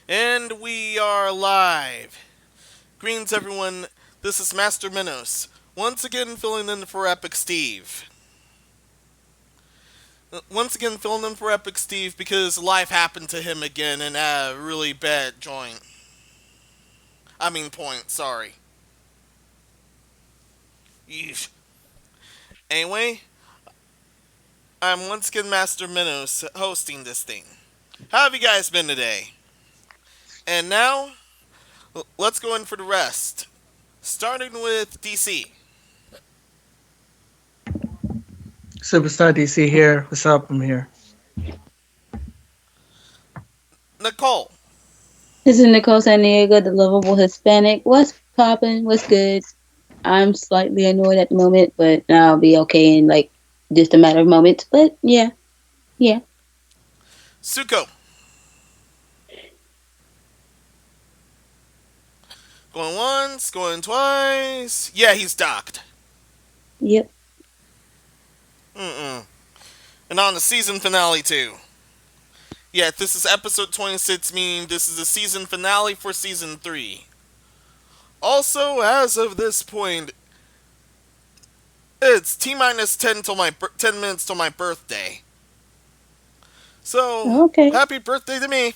And we are live. Greetings, everyone. This is Master Menos, once again filling in for Epic Steve. Once again filling in for Epic Steve because life happened to him again in a really bad joint. Point, sorry. Yeesh. Anyway, I'm once again Master Menos hosting this thing. How have you guys been today? And now, let's go in for the rest. Starting with DC. SUPRASTARDC here. What's up? I'm here. Nicole. This is Nicole San Diego, the lovable Hispanic. What's poppin'? What's good? I'm slightly annoyed at the moment, but I'll be okay in like just a matter of moments. But yeah. Suko. Going once, going twice. Yeah, he's docked. Yep. Mm-mm. And on the season finale, too. Yeah, this is episode 26, meaning this is the season finale for season 3. Also, as of this point, it's T-minus 10 10 minutes till my birthday. So, Okay. happy birthday to me.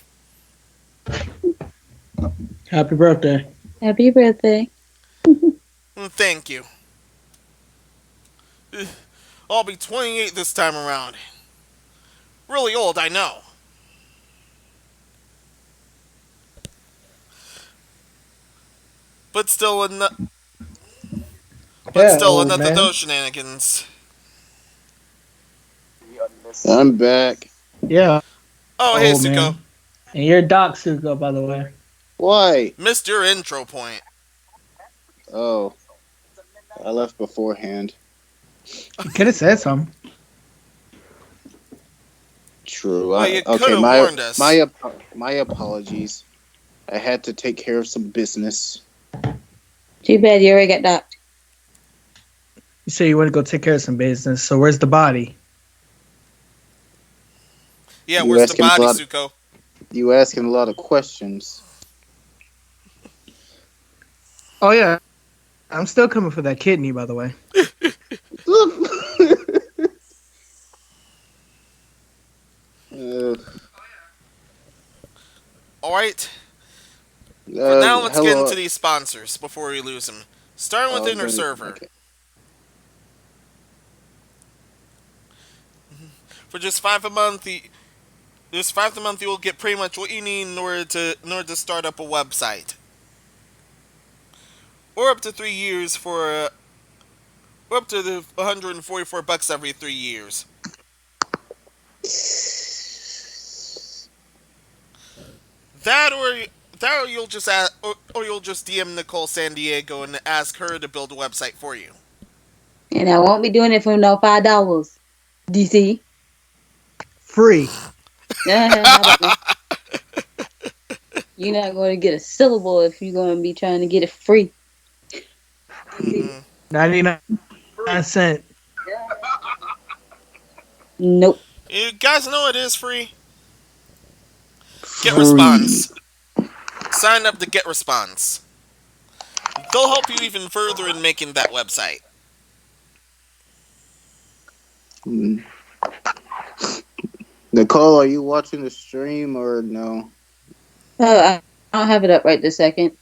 Happy birthday. Happy birthday. Thank you. I'll be 28 this time around. Really old, I know. But still, Yeah, old enough of man. those shenanigans. I'm back. Yeah, Oh, hey, old Suko. man. And you're Doc Suko, by the way. Why? Missed your intro point. Oh, I left beforehand. You could have said something. True. Well, you could Okay, have warned us. my apologies. I had to take care of some business. Too bad you already got docked. You say you want to go take care of some business. So where's the body? Yeah, You where's the asking a body, lot- Suko? You asking a lot of questions. Oh yeah, I'm still coming for that kidney, by the way. uh, Alright. For now, let's get hello. into these sponsors before we lose them. Starting with Inner Server. Okay. For just $5 a month, you will get pretty much what you need in order to start up a website. Or up to 3 years or up to the $144 every 3 years. That or you'll just or you'll just DM Nicole San Diego and ask her to build a website for you. And I won't be doing it for no $5. DC. Free. How about that? You're not going to get a syllable if you're going to be trying to get it free. 99 cents. Nope. You guys know it is free. Get Free. Response. Sign up to Get Response. They'll help you even further in making that website. Mm. Nicole, are you watching the stream or no? I don't have it up right this second.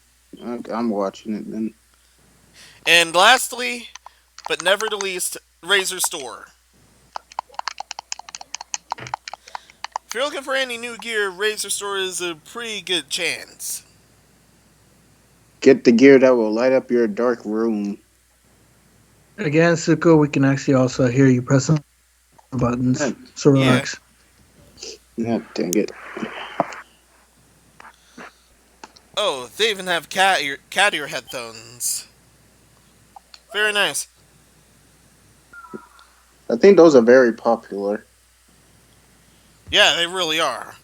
I'm watching it then. And lastly, but never the least, Razor Store. If you're looking for any new gear, Razor Store is a pretty good chance. Get the gear that will light up your dark room. Again, Suko, we can actually also hear you pressing buttons. So relax. Yeah, dang it. Oh, they even have cat ear headphones. Very nice. I think those are very popular. Yeah, they really are.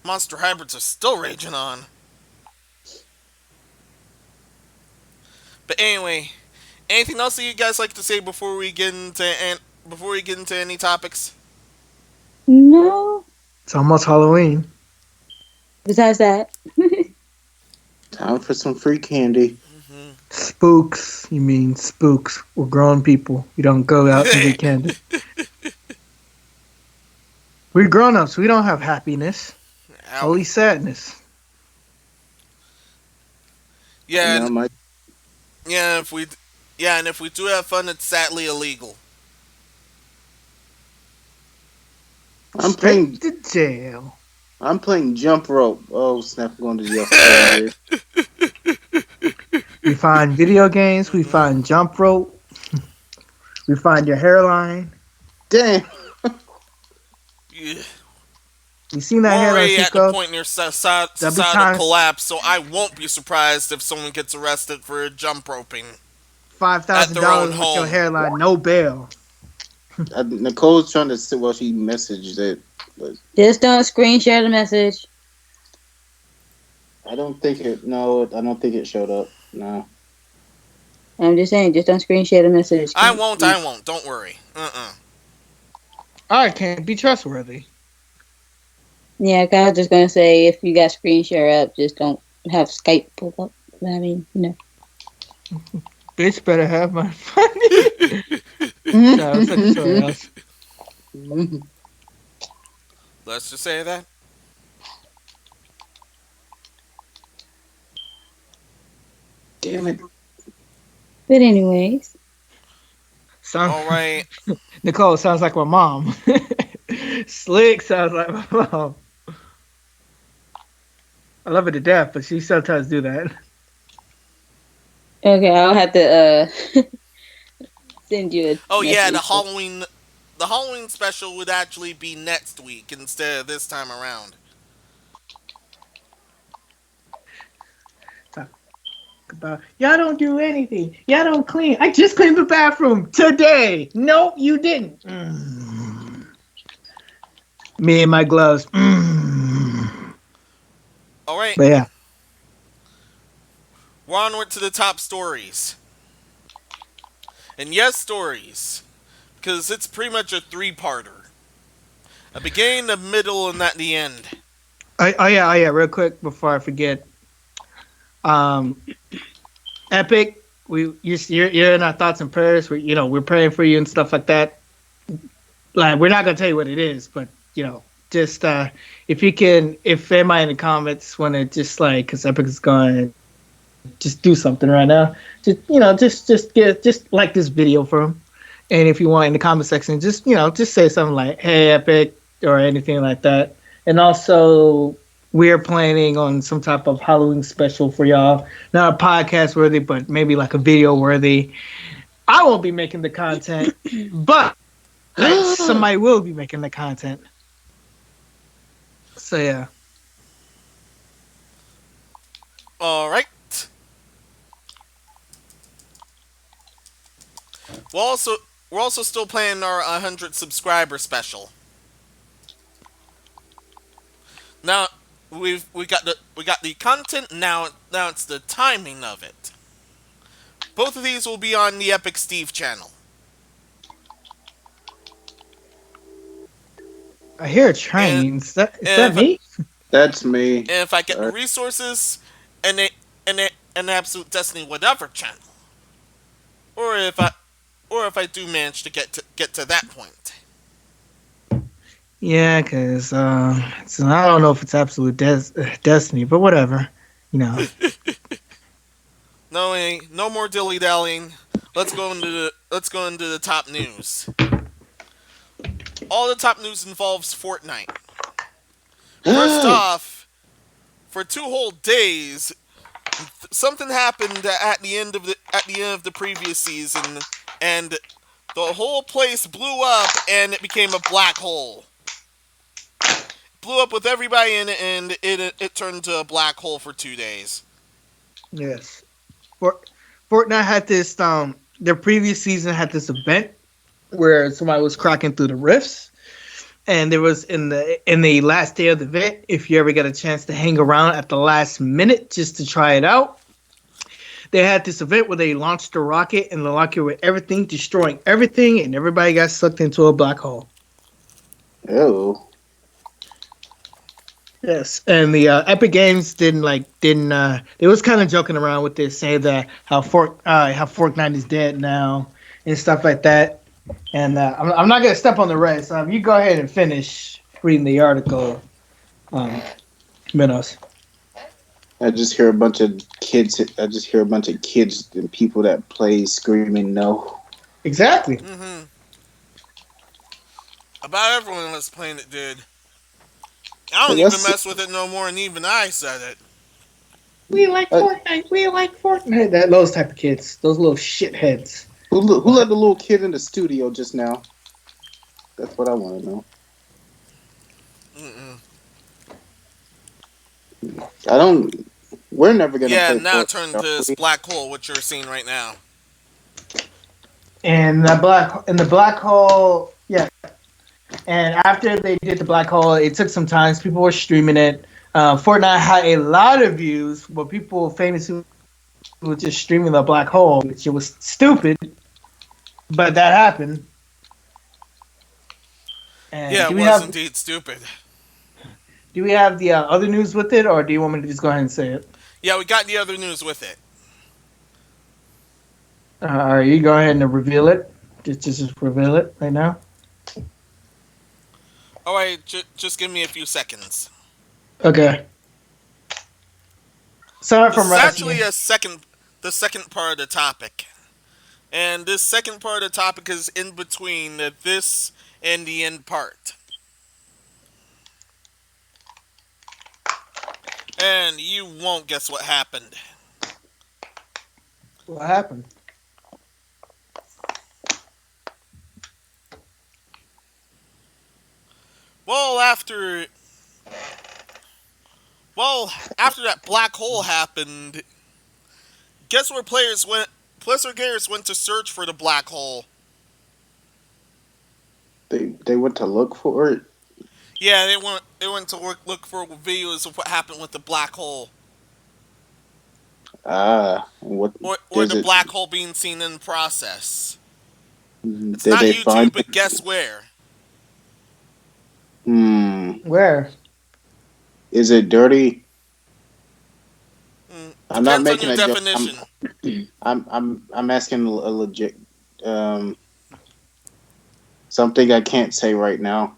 Monster hybrids are still raging on. But anyway, anything else that you guys like to say before we get into any topics? No. It's almost Halloween. Besides that. Time for some free candy. Mhm. Spooks. You mean spooks? We're grown people. We don't go out and get candy. We're grown ups. We don't have happiness. Owie. Only sadness. And Yeah, now my yeah. If we, yeah, and if we do have fun, it's sadly illegal. I'm Straight playing to jail. I'm playing jump rope. Oh snap! I'm going to jail for 4 years. We find video games. We Mm-mm. find jump rope. We find your hairline. Damn. Yeah. You seen that We're hairline, already at the Suko? point near There'll be societal times collapse, so I won't be surprised if someone gets arrested for jump roping five at thousand their own dollars with your home. hairline, no bail. Nicole's trying to say, well, she messaged it, but Just don't screen share the message. I don't think it. No, I don't think it showed up. No. I'm just saying, just don't screen share the message. I won't. I won't. Don't worry. I can't be trustworthy. Yeah, 'cause I was just gonna say if you got screen share up, just don't have Skype pull up. I mean, Bitch better have my money. No, it's like somewhere else. Let's just say that. Damn it. But anyways, Sound, All right. Nicole sounds like my mom. Slick sounds like my mom. I love her to death, but she sometimes do that. okay, I'll have to send you a Oh yeah, message. the Halloween special would actually be next week instead of this time around. Talk about y'all don't do anything. Y'all don't clean. I just cleaned the bathroom today. No, you didn't. Me and my gloves. All right. But yeah, We're onward to the top stories. And yes, stories. Because it's pretty much a three-parter. A beginning, a middle, and at the end. oh yeah. Real quick before I forget. Um, Epic, you're in our thoughts and prayers. We're praying for you and stuff like that. Like we're not gonna tell you what it is, but just if you can, if anybody in the comments want to just like, because Epic is going to just do something right now, just like this video for him, and if you want in the comment section, just say something like, "Hey Epic" or anything like that, and also. We're planning on some type of Halloween special for y'all. Not a podcast worthy, but maybe like a video worthy. I won't be making the content, but somebody will be making the content. So yeah. All right. We're also we're also still planning our 100 subscriber special. Now we got the content. Now it's the timing of it. Both of these will be on the Epic Steve channel. I hear a And, train. Is that and me? That's me. if I get the Sorry. resources and an absolute Destiny whatever channel, or if I do manage to get to that point. Yeah, because I don't know if it's absolute destiny, but whatever. You know. No more dilly dallying. Let's go into the top news. All the top news involves Fortnite. First off, for 2 whole days, something happened at the end of the previous season, and the whole place blew up, and it became a black hole. Blew up with everybody in it, and it turned into a black hole for 2 days. Yes. Fortnite had this. Their previous season had this event where somebody was cracking through the rifts, and there was in the last day of the event, if you ever get a chance to hang around at the last minute just to try it out, they had this event where they launched a rocket and the rocket with everything, destroying everything, and everybody got sucked into a black hole. Oh, Yes, and the Epic Games didn't they was kind of joking around with this, saying that how Fortnite is dead now and stuff like that. And I'm not gonna step on the rest. You go ahead and finish reading the article, um, Minos. I just hear a bunch of kids. I just hear a bunch of kids and people that play screaming no. Exactly. Mm-hmm. About everyone that's playing it did. I But don't even that's mess with it no more, and even I said it. We like uh, Fortnite. We like Fortnite. Those type of kids. Those little shitheads. who let the little kid in the studio just now? That's what I want to know. Mm-mm. I don't. We're never gonna Yeah, play now Fortnite, turn to are this we? black hole, what you're seeing right now. And the black hole. Yeah. And after they did the black hole, it took some time. People were streaming it. Fortnite had a lot of views, but people famously were just streaming the black hole, which it was stupid, but that happened. And Yeah, it was indeed stupid. do we have the other news with it, or do you want me to just go ahead and say it? Yeah, we got the other news with it. You go ahead and reveal it. Just reveal it right now. Alright, just give me a few seconds. Okay. Sorry This for is rushing actually you. the second part of the topic. And this second part of the topic is in between this and the end part. And you won't guess what happened. What happened? Well, after that black hole happened, guess where players went? Blizzard players went to search for the black hole. They went to look for it. Yeah, they went to look for videos of what happened with the black hole, What or does the it? black hole being seen in the process. It's Did not they find YouTube, but guess where? Hmm. Where? Is it dirty? I'm not Depends on making your a joke. definition. I'm asking a legit um something I can't say right now.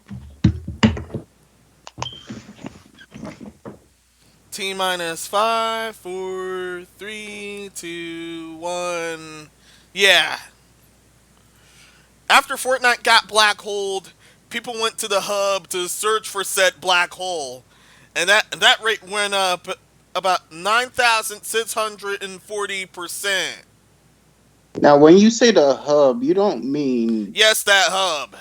T minus 5, 4, 3, 2, 1. Yeah. After Fortnite got black holed, people went to the hub to search for said black hole, and that rate went up about 9,640%. Now, when you say the hub, you don't mean. Yes, that hub.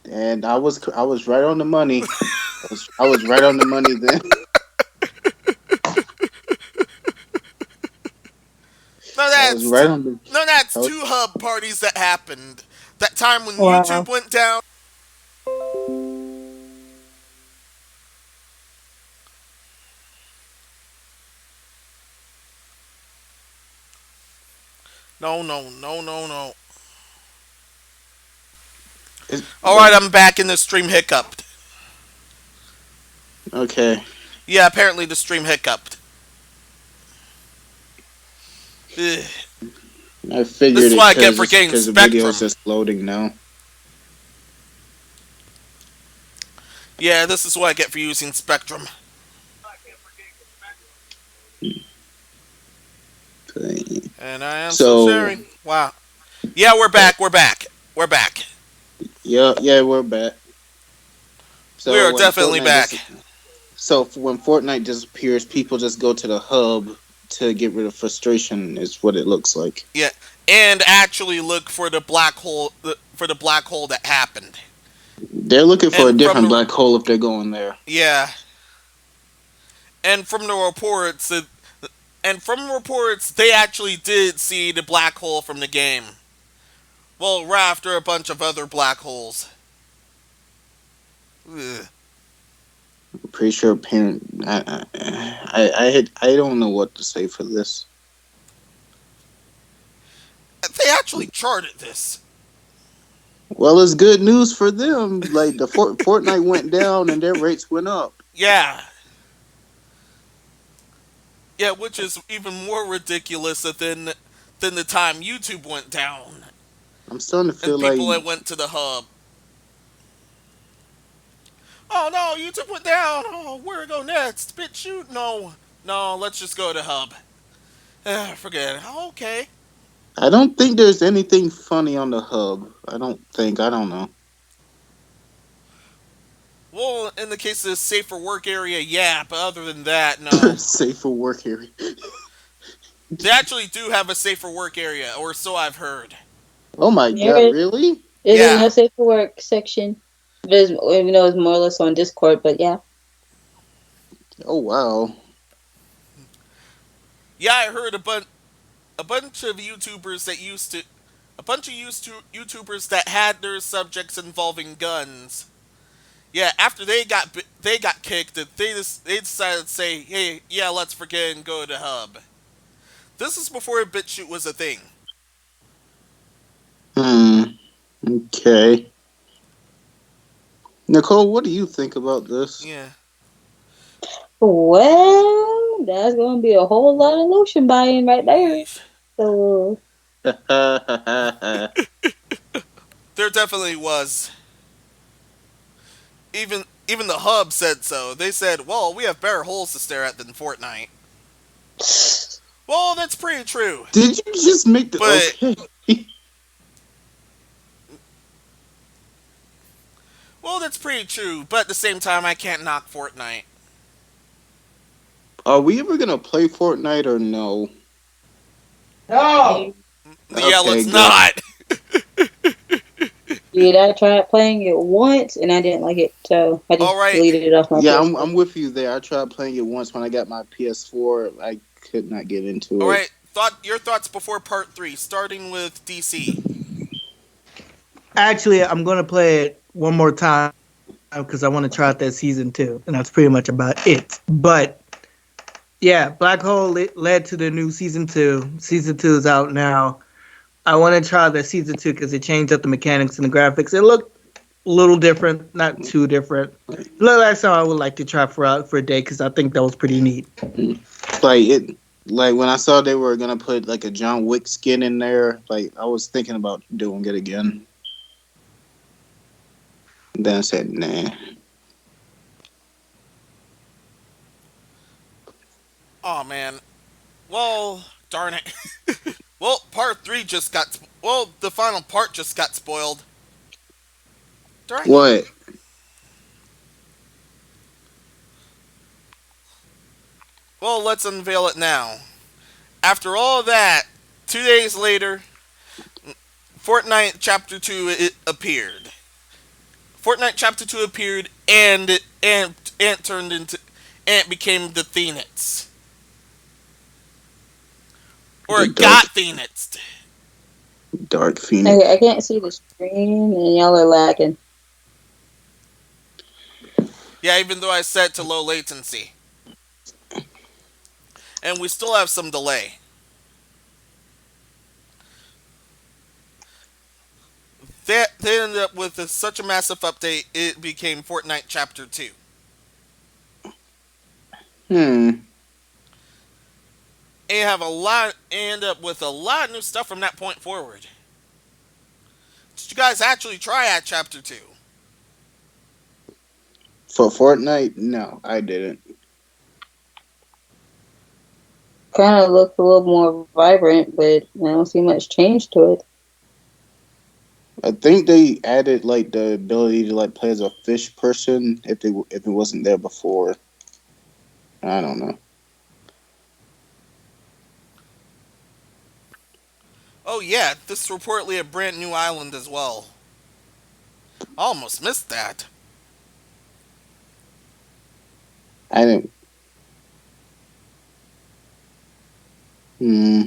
And I was right on the money. I was right on the money then. No, I was right on the. that's I was, two hub parties that happened. That time when YouTube Wow. went down. No, no, no, no, no. All but right, I'm back in the stream hiccuped. okay. Yeah, apparently the stream hiccuped. Ugh. I This figured is it what I get for because getting the video is Spectrum. just loading now. Yeah, this is what I get for using Spectrum. Okay. And I am still So sharing. Wow. Yeah, we're back. We're back. We're back. yeah, we're back. We So are when definitely Fortnite back. dis- so when Fortnite disappears, people just go to the hub to get rid of frustration. Is what it looks like. Yeah, and actually look for the black hole. For the black hole that happened. They're looking for a And from different the black hole if they're going there. yeah, and from the reports, they actually did see the black hole from the game. Well, right after a bunch of other black holes. Ugh. I'm pretty sure parent. I don't know what to say for this. They actually charted this. Well, it's good news for them. Like the Fortnite went down and their rates went up. Yeah, yeah, which is even more ridiculous than the time YouTube went down I'm starting to and feel like people that went to the hub. Oh no, YouTube went down. Oh, where to go next? Bit shoot? No, no, let's just go to hub. Forget it. Oh, okay. I don't think there's anything funny on the hub. I don't think. I don't know. Well, in the case of the safer work area, yeah, but other than that, no. Safe for work area. They actually do have a safer work area, or so I've heard. Oh my There god, is, really? there's a Yeah, no safe for work section. There's, even though it's more or less on Discord, but yeah. Oh wow. yeah, I heard a bunch of YouTubers that used to, a bunch of YouTubers that had their subjects involving guns. Yeah, after they got kicked, they decided to say, hey, yeah, let's forget and go to hub. This is before BitChute was a thing. Hmm. Okay. Nicole, what do you think about this? Yeah. Well, that's gonna be a whole lot of lotion buying right there. So There definitely was. Even the hub said so. They said, "Well, we have better holes to stare at than Fortnite." Well, that's pretty true. Did you just make the But okay? well, that's pretty true. But at the same time, I can't knock Fortnite. Are we ever gonna play Fortnite or no? No. Yeah, Okay, let's good. not. yeah, I tried playing it once and I didn't like it, so I All just right, deleted it off my Yeah, PS4. I'm with you there. I tried playing it once when I got my PS4. I could not get into all it. right. Your thoughts before part 3, starting with DC. Actually, I'm gonna play it one more time because I want to try out that season two, and that's pretty much about it. But yeah, Black Hole led to the new season two. Season two is out now. I want to try the season two because it changed up the mechanics and the graphics. It looked a little different, not too different. It looked like something I would like to try for a day because I think that was pretty neat. Like it, like when I saw they were gonna put like a John Wick skin in there, like I was thinking about doing it again. Then I said, nah. Oh man. Well, darn it. Well, part 3 just got. Well, the final part just got spoiled. Darn it. What? Well, let's unveil it now. After all that, 2 days later, Fortnite Chapter 2 appeared. Fortnite Chapter 2 appeared and turned into and it became the Phoenix. Or The it got dark, Phoenixed. dark I Phoenix. can't see the screen and y'all are lagging. Yeah, even though I set it to low latency. And we still have some delay. They ended up with such a massive update, it became Fortnite Chapter 2. Hmm. And you have a lot, end up with a lot of new stuff from that point forward. Did you guys actually try at Chapter 2? For Fortnite, no, I didn't. Kind of looks a little more vibrant, but I don't see much change to it. I think they added like the ability to like play as a fish person if it wasn't there before. I don't know. Oh yeah, this is reportedly a brand new island as well. I almost missed that. I didn't. Hmm.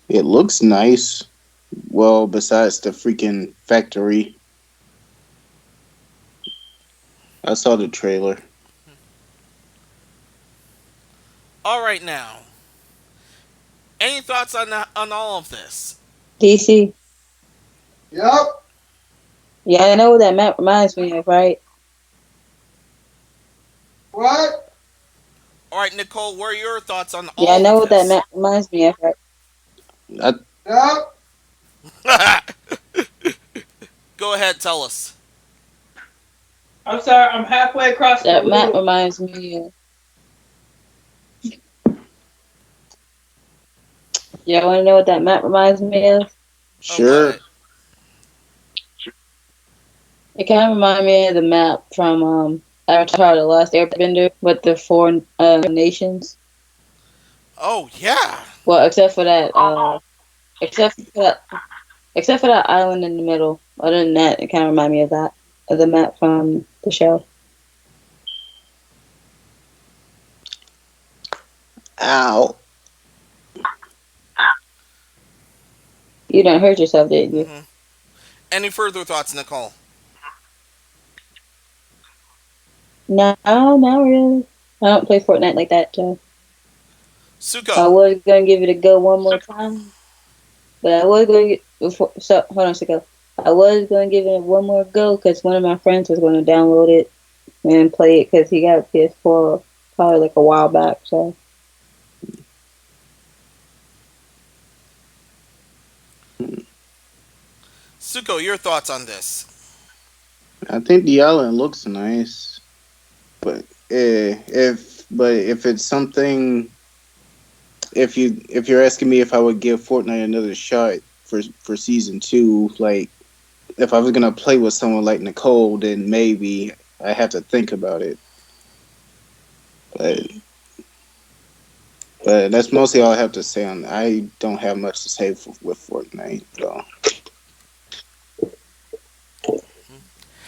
It looks nice. Well, besides the freaking factory, I saw the trailer. All right now, any thoughts on all of this? DC. Yeah, I know what that map reminds me of, right? All right, Nicole, what are your thoughts on Yeah, I all know of what that this? map reminds me of, right? I, Go ahead, tell us. I'm sorry, I'm halfway across the That map room. reminds me of. Yeah, want to know what that map reminds me of? Of sure. what? It kind of reminds me of the map from Avatar: The Last Airbender with the four nations. Oh yeah. Well, except for that, except for that island in the middle. Other than that, it kind of reminds me of that of the map from the show. Ow. You done hurt yourself, didn't you? hmm Any further thoughts, Nicole? No, not really. I don't play Fortnite like that, so I Suko. was gonna give it a go one more time, but I was going to before. So hold on a second. I was going to give it one more go because one of my friends was going to download it and play it because he got a PS4 probably like a while back. So Suko, your thoughts on this? I think the island looks nice, but if it's something, if you're asking me if I would give Fortnite another shot for season two, like if I was gonna play with someone like Nicole, then maybe I have to think about it. But that's mostly all I have to say on. I don't have much to say with Fortnite. So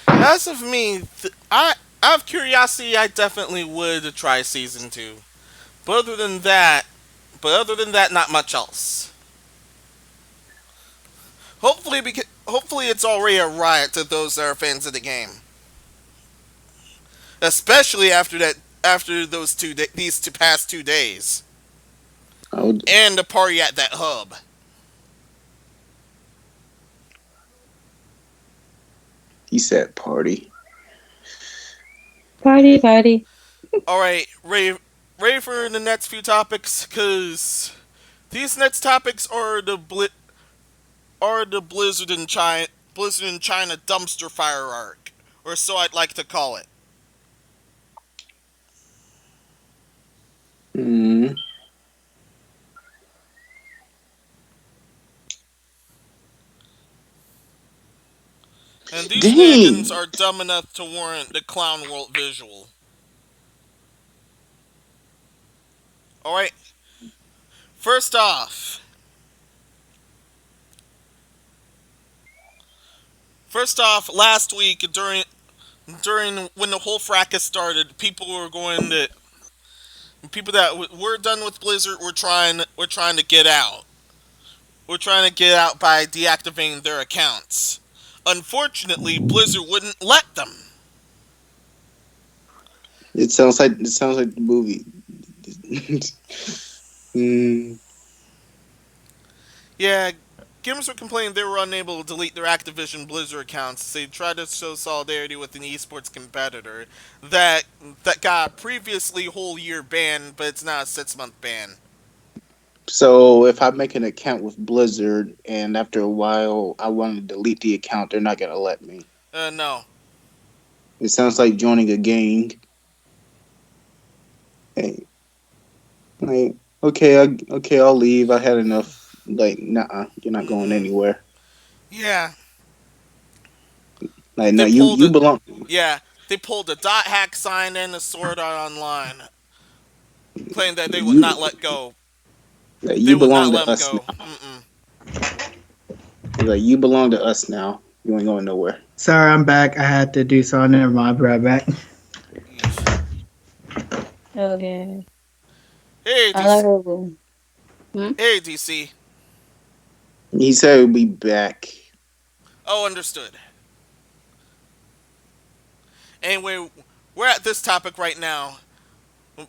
As of me, I out of curiosity, I definitely would try season two. But other than that, not much else. Hopefully it's already a riot to those that are fans of the game, especially after these two past 2 days I would. and the party at that hub. He said party. party, party. All right, ready for the next few topics because these next topics are the Blizzard in China dumpster fire arc, or so I'd like to call it. Mm. And these shenanigans Dang. are dumb enough to warrant the Clown World visual. Alright, first off. Last week during when the whole fracas started, people that were done with Blizzard were trying to get out. We're trying to get out by deactivating their accounts. Unfortunately, Blizzard wouldn't let them. It sounds like the movie. mm. Yeah, gamers were complaining they were unable to delete their Activision Blizzard accounts. They tried to show solidarity with an esports competitor that got a previously whole year ban, but it's now a 6 month ban. So if I make an account with Blizzard and after a while I want to delete the account, they're not gonna let me. No. It sounds like joining a gang. Hey, like okay, I'll leave. I had enough. Like, nah, you're not going Mm-mm. anywhere. Yeah, Like, no, they you pulled you it. belong. Yeah, they pulled a dot hack sign and a Sword Art Online, claiming that they would not You let go. like, They you would not belong let to them us go. now. Mm-mm. Like, you belong to us now. You ain't going nowhere. Sorry, I'm back. I had to do so. Never mind. I'll be right back. Yeesh. Okay, Hey I like DC. her. Hmm? Hey DC. He said he'll be back. Oh, understood. Anyway, we're at this topic right now.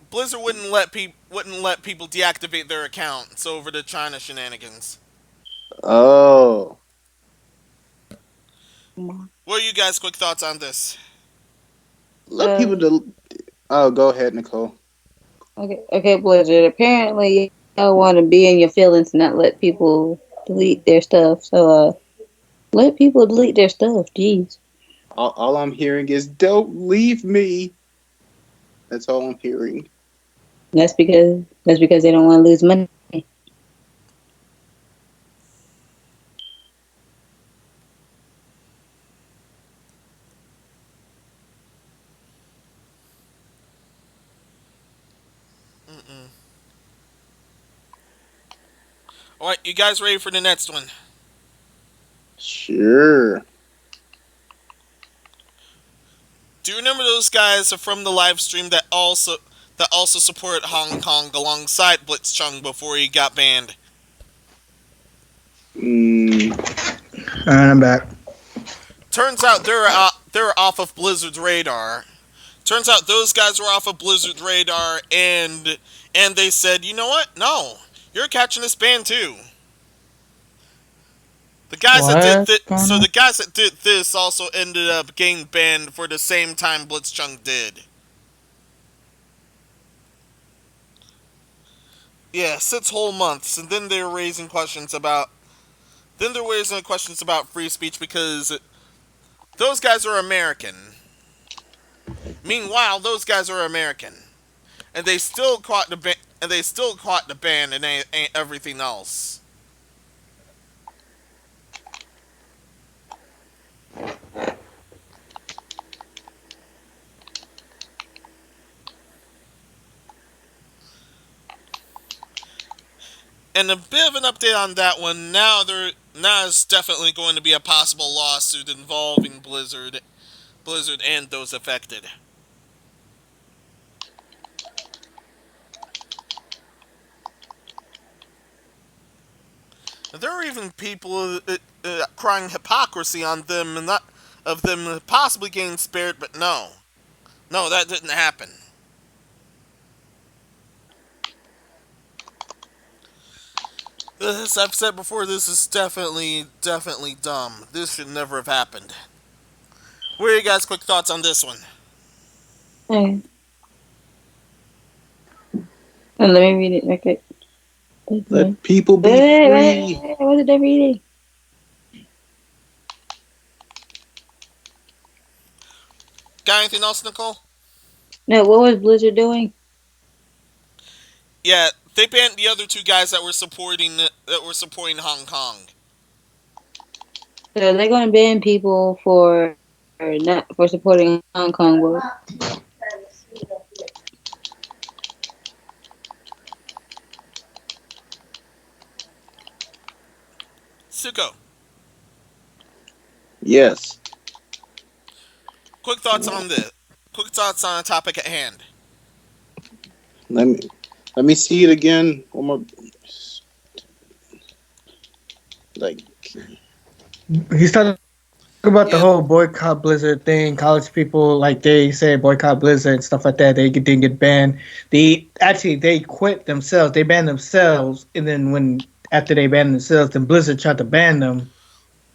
Blizzard wouldn't let people deactivate their accounts over the China shenanigans. Oh, guys' quick thoughts on this? Let people do. Oh, go ahead, Nicole. Okay, Blizzard. Apparently, y'all want to be in your feelings and not let people delete their stuff. So, let people delete their stuff. Jeez. All I'm hearing is "Don't leave me." That's all I'm hearing. That's because they don't want to lose money. Mm-mm. All right, you guys ready for the next one? Sure. Do you remember those guys from the live stream that also supported Hong Kong alongside Blitzchung before he got banned? Mm, All right, I'm back. Turns out they're off of Blizzard's radar. Turns out those guys were off of Blizzard's radar, and they said, you know what? No, you're catching this ban too. What's going The on? guys that did this also ended up getting banned for the same time Blitzchung did. Yeah, 6 whole months, and then they're raising questions about free speech because those guys are American. Meanwhile, those guys are American, and they still caught the ban and everything else. And a bit of an update on that one. Now is definitely going to be a possible lawsuit involving Blizzard and those affected. There are even people crying hypocrisy on them and not of them possibly getting spared, but no, that didn't happen. As I've said before, this is definitely dumb. This should never have happened. What are you guys' quick thoughts on this one? Okay. And let me read it real quick. let people be free. What did I read? Got anything else, Nicole? No, what was Blizzard doing? Yeah, they banned the other two guys that were supporting Hong Kong. So they're going to ban people for not for supporting Hong Kong world. Suko, Yes. quick thoughts on this. Quick thoughts on the topic at hand. Let me let me see it again. One more. Like, He's talking about the Yeah. whole boycott Blizzard thing. College people, like they say, boycott Blizzard and stuff like that. Didn't get banned. They quit themselves. They banned themselves, and then when after they banned themselves, then Blizzard tried to ban them,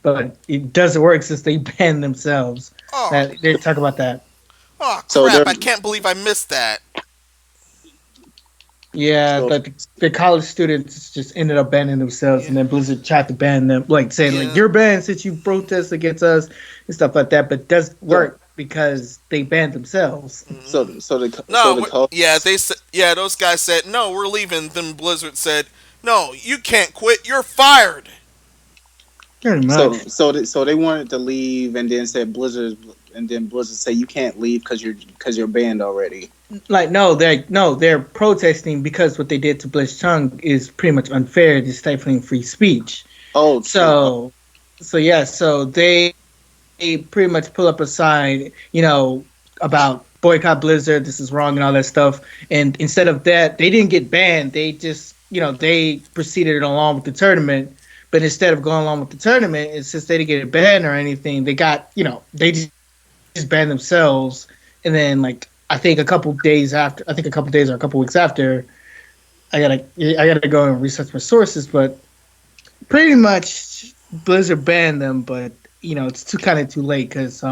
but it doesn't work since they banned themselves. Oh, That they talk about that. oh so crap! they're I can't believe I missed that. Yeah, so but the college students just ended up banning themselves, Yeah. and then Blizzard tried to ban them, like saying like Yeah. you're banned since you protest against us and stuff like that. But it doesn't so work because they banned themselves. Mm-mm. so No, the call. yeah, those guys said no, we're leaving. Then Blizzard said, no, you can't quit. You're fired. Pretty So much. so they wanted to leave, and then said Blizzard, and then Blizzard say you can't leave because you're banned already. Like they're protesting because what they did to Bliss Chung is pretty much unfair. It's stifling free speech. Oh, true. So so they pretty much pull up a sign, about boycott Blizzard, this is wrong and all that stuff. And instead of that, they didn't get banned. They just, they proceeded along with the tournament. But instead of going along with the tournament, it's since they didn't get banned or anything, they got, they just banned themselves. And then, like, I think a couple days after, I think a couple days or a couple weeks after, I gotta go and research my sources, but pretty much Blizzard banned them, but it's too kind of too late because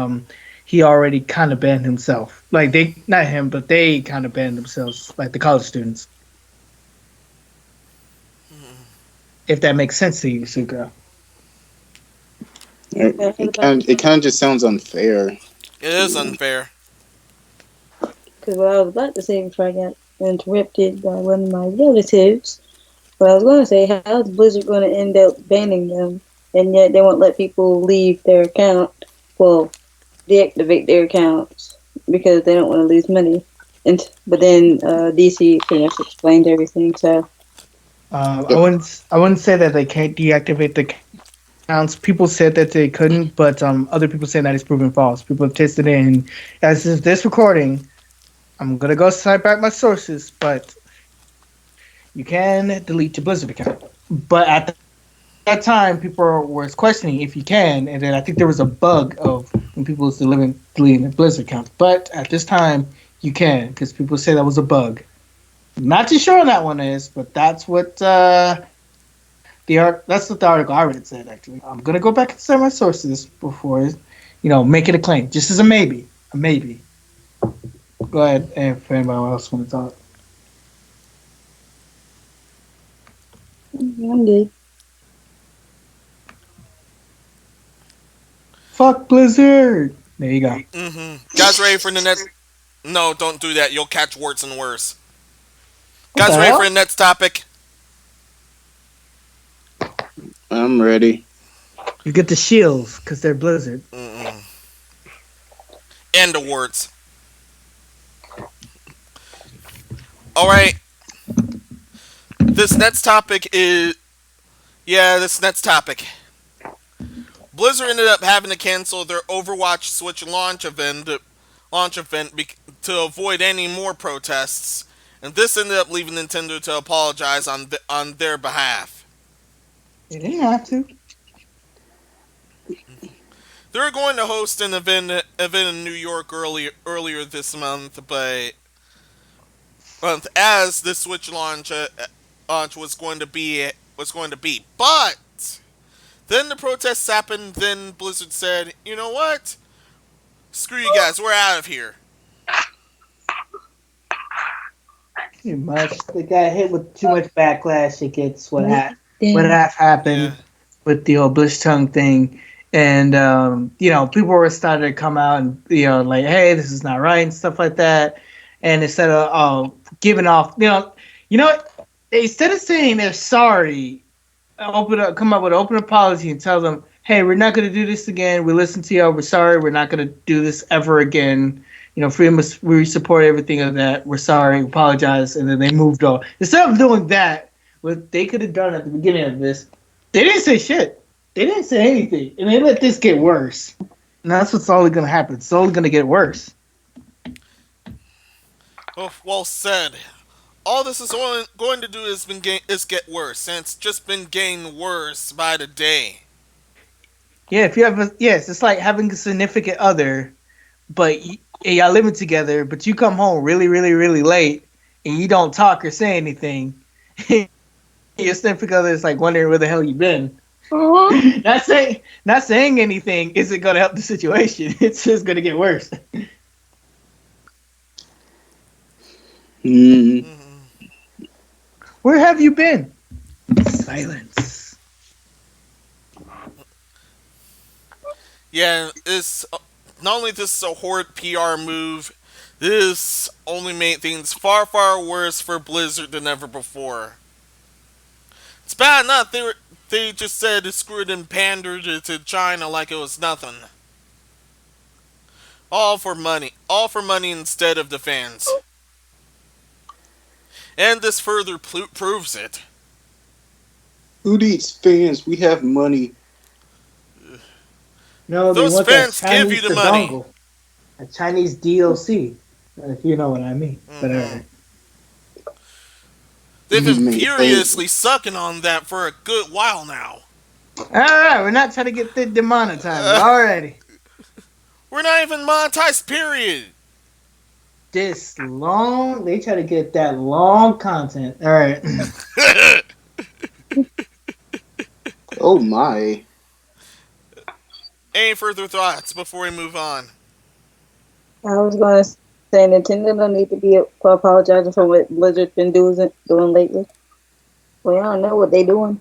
he already kind of banned himself. Like they, not him, but they kind of banned themselves, like the college students. If that makes sense to you, Suka. It kind of just sounds unfair. It is unfair. Because what I was about to say before I got interrupted by one of my relatives, what I was going to say, how is Blizzard going to end up banning them, and yet they won't let people leave their account? Well, deactivate their accounts because they don't want to lose money. But then DC pretty much explained everything. So I wouldn't say that they can't deactivate the accounts. People said that they couldn't, but other people say that it's proven false. People have tested it, and as of this recording, I'm gonna go cite back my sources, but you can delete your Blizzard account. But at that time, people were questioning if you can, and then I think there was a bug of when people was deleting their Blizzard accounts. But at this time, you can because people say that was a bug. Not too sure on that one is, but that's what that's what the article I read said. Actually, I'm gonna go back and cite my sources before making a claim, just as a maybe, a maybe. Go ahead, and if anybody else want to talk. I'm good. Fuck Blizzard. There you go. Guys, ready for the next? No, don't do that. You'll catch warts and worse. What Guys, the ready for the hell? next topic? I'm ready. You get the shields because they're Blizzard. And the warts. All right. This next topic is this next topic. Blizzard ended up having to cancel their Overwatch Switch launch event to avoid any more protests, and this ended up leaving Nintendo to apologize on their behalf. They didn't have to. They were going to host an event in New York earlier this month, but as the Switch launch was going to be, but then the protests happened. Then Blizzard said, "You know what? Screw you guys. We're out of here." Pretty much. They got hit with too much backlash against what Damn. happened Yeah. with the whole Bush tongue thing. And people were starting to come out and like, hey, this is not right and stuff like that. And instead of giving off, what? Instead of saying they're sorry, come up with an open apology and tell them, hey, we're not going to do this again. We listened to you. We're sorry. We're not going to do this ever again. Freedom we support everything of that. We're sorry. Apologize. And then they moved on. Instead of doing that, what they could have done at the beginning of this, they didn't say shit. They didn't say anything. And they let this get worse. And that's what's only going to happen. It's only going to get worse. Oh, well said. All this is going to do is get worse, and it's just been getting worse by the day. Yeah, if you have yes, it's like having a significant other, but y'all living together, but you come home really, really, really late, and you don't talk or say anything. Your significant other is like wondering where the hell you been. Not saying anything isn't going to help the situation. It's just going to get worse. Mm. Where have you been? Silence. Yeah, it's not only this is a Horde PR move, this only made things far, far worse for Blizzard than ever before. It's bad enough they just said screw it and pandered to China like it was nothing. All for money instead of the fans. And this further proves it. Who needs fans? We have money. No, they Those want that fans give you Chinese the money. dongle. A Chinese DLC. If you know what I mean. But They've been Made furiously sucking on that for a good while now. Alright, we're not trying to get demonetized already. We're not even monetized, period. This long, they try to get that long content. Alright. Oh my. Any further thoughts before we move on? I was gonna say Nintendo don't need to be apologizing for what Blizzard's been doing lately. Well, I don't know what they doing.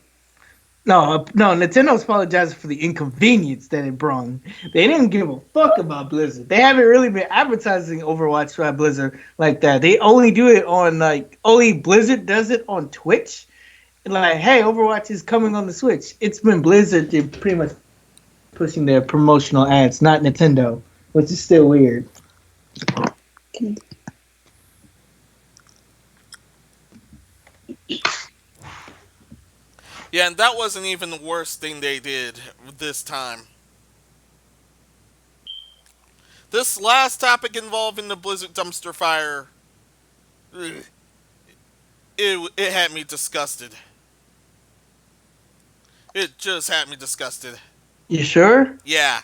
No, Nintendo's apologizing for the inconvenience that it brought. They didn't give a fuck about Blizzard. They haven't really been advertising Overwatch by Blizzard like that. They only do it on only Blizzard does it on Twitch. Like, hey, Overwatch is coming on the Switch. It's been Blizzard pretty much pushing their promotional ads, not Nintendo, which is still weird. Yeah, and that wasn't even the worst thing they did this time. This last topic involving the Blizzard dumpster fire, it had me disgusted. It just had me disgusted. You sure? Yeah.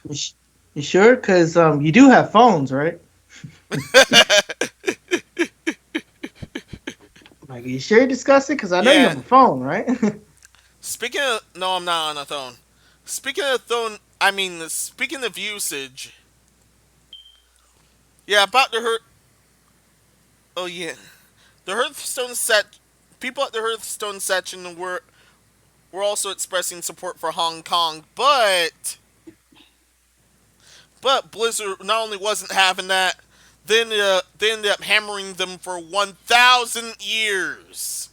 You sure? Because you do have phones, right? Like, you sure you're disgusted? Because I know you Yeah. have a phone, right? Speaking of, no, I'm not on a phone. Speaking of phone, I mean, speaking of usage. Yeah, about the hurt. Oh yeah, the Hearthstone set. People at the Hearthstone section were also expressing support for Hong Kong, but Blizzard not only wasn't having that, they ended up hammering them for 1,000 years,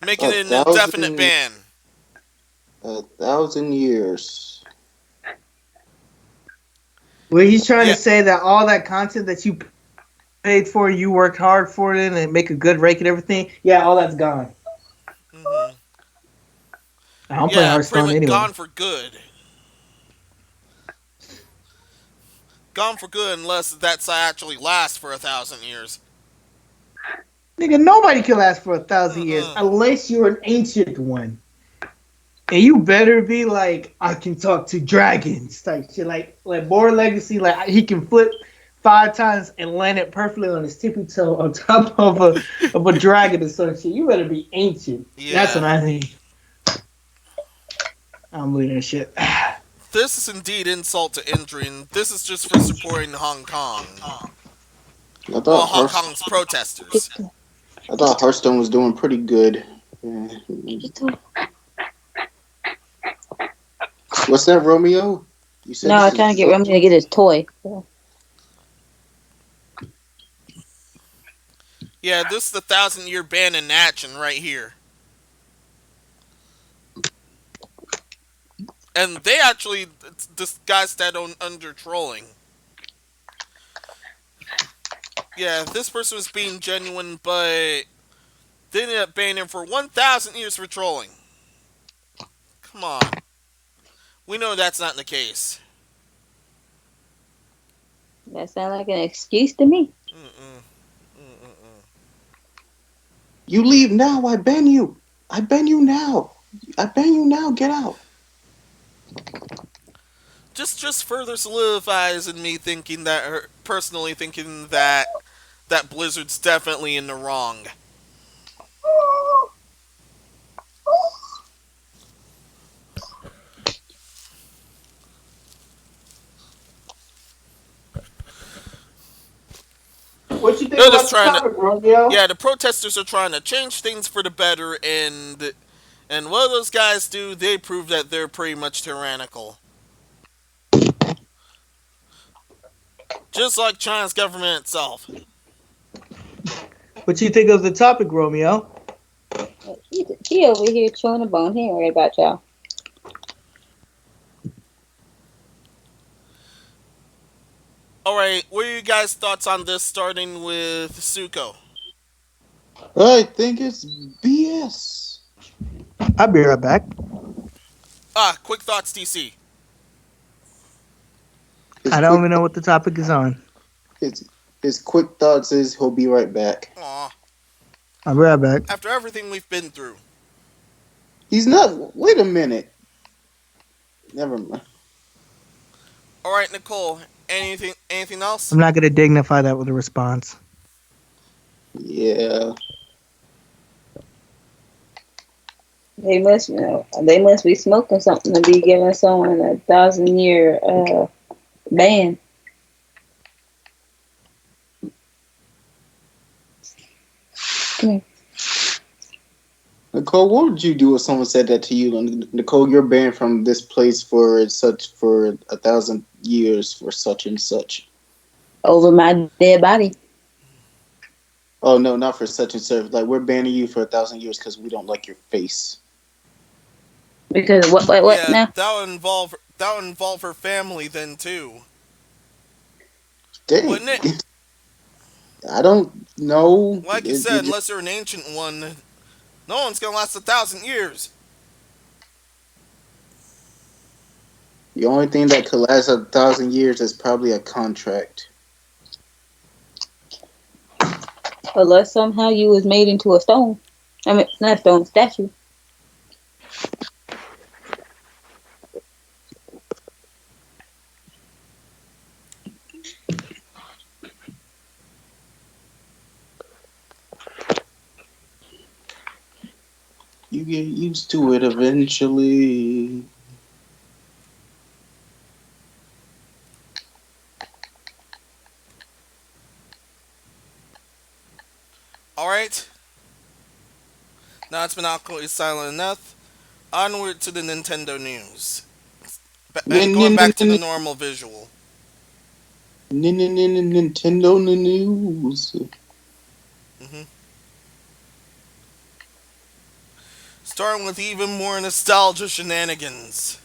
making A it an indefinite thousand, ban. 1,000 years. Well, he's trying Yeah. to say that all that content that you paid for, you worked hard for it, and make a good rake and everything. Yeah, all that's gone. Hmm. I don't play Yeah, pretty Hearthstone much anyway. gone for good. Gone for good unless that's actually lasts for 1,000 years. Nigga, nobody can last for 1,000 years Mm-mm. unless you're an ancient one. And you better be like, I can talk to dragons type shit. Like Born Legacy, like he can flip 5 times and land it perfectly on his tippy toe on top of a dragon or some shit. You better be ancient. That's what Yeah. I need. I don't believe that shit. This is indeed insult to injury, and this is just for supporting Hong Kong. I Well, thought Hong Hearth, Kong's protesters. I thought Hearthstone was doing pretty good. Yeah. What's that, Romeo? You said No, this I'm trying to get is Remy to get his toy. Yeah, this is the 1,000-year ban in action right here. And they actually disguised that under trolling. Yeah, this person was being genuine, but they ended up banning him for 1,000 years for trolling. Come on. We know that's not the case. That sounds like an excuse to me. Mm-mm. Mm-mm. You leave now, I ban you. I ban you now. I ban you now. Get out. Just further solidifies in me thinking that, personally thinking that Blizzard's definitely in the wrong. What you think They're just about the trying to, topic, Romeo? yeah, the protesters are trying to change things for the better, and what those guys do, they prove that they're pretty much tyrannical. Just like China's government itself. What you think of the topic, Romeo? She over here chewing a bone. He ain't worried about y'all. Alright, what are you guys' thoughts on this, starting with Suko? I think it's BS. I'll be right back. Quick thoughts, TC. His I don't quick, even know what the topic is on. his, his quick thoughts is he'll be right back. Aw, I'll be right back. after everything we've been through. He's not. Wait a minute. Never mind. Alright, Nicole, anything else? I'm not going to dignify that with a response. Yeah. They must be smoking something to be giving someone a 1,000 year ban. Come here. Nicole, what would you do if someone said that to you? Nicole, you're banned from this place for 1,000 years for such and such. Over my dead body. Oh no, not for such and such. Like we're banning you for 1,000 years because we don't like your face. Because what Yeah, now? that would involve her family then too, Dang, wouldn't it? I don't know. Like you said, unless you're an ancient one, no one's gonna last 1,000 years. The only thing that could last 1,000 years is probably a contract. Unless somehow you was made into a stone. I mean, not a stone, statue. You get used to it eventually. All right, now it's been awkwardly silent enough. Onward to the Nintendo news, and going back to the normal visual. Nintendo news. hmm Starting with even more nostalgia shenanigans.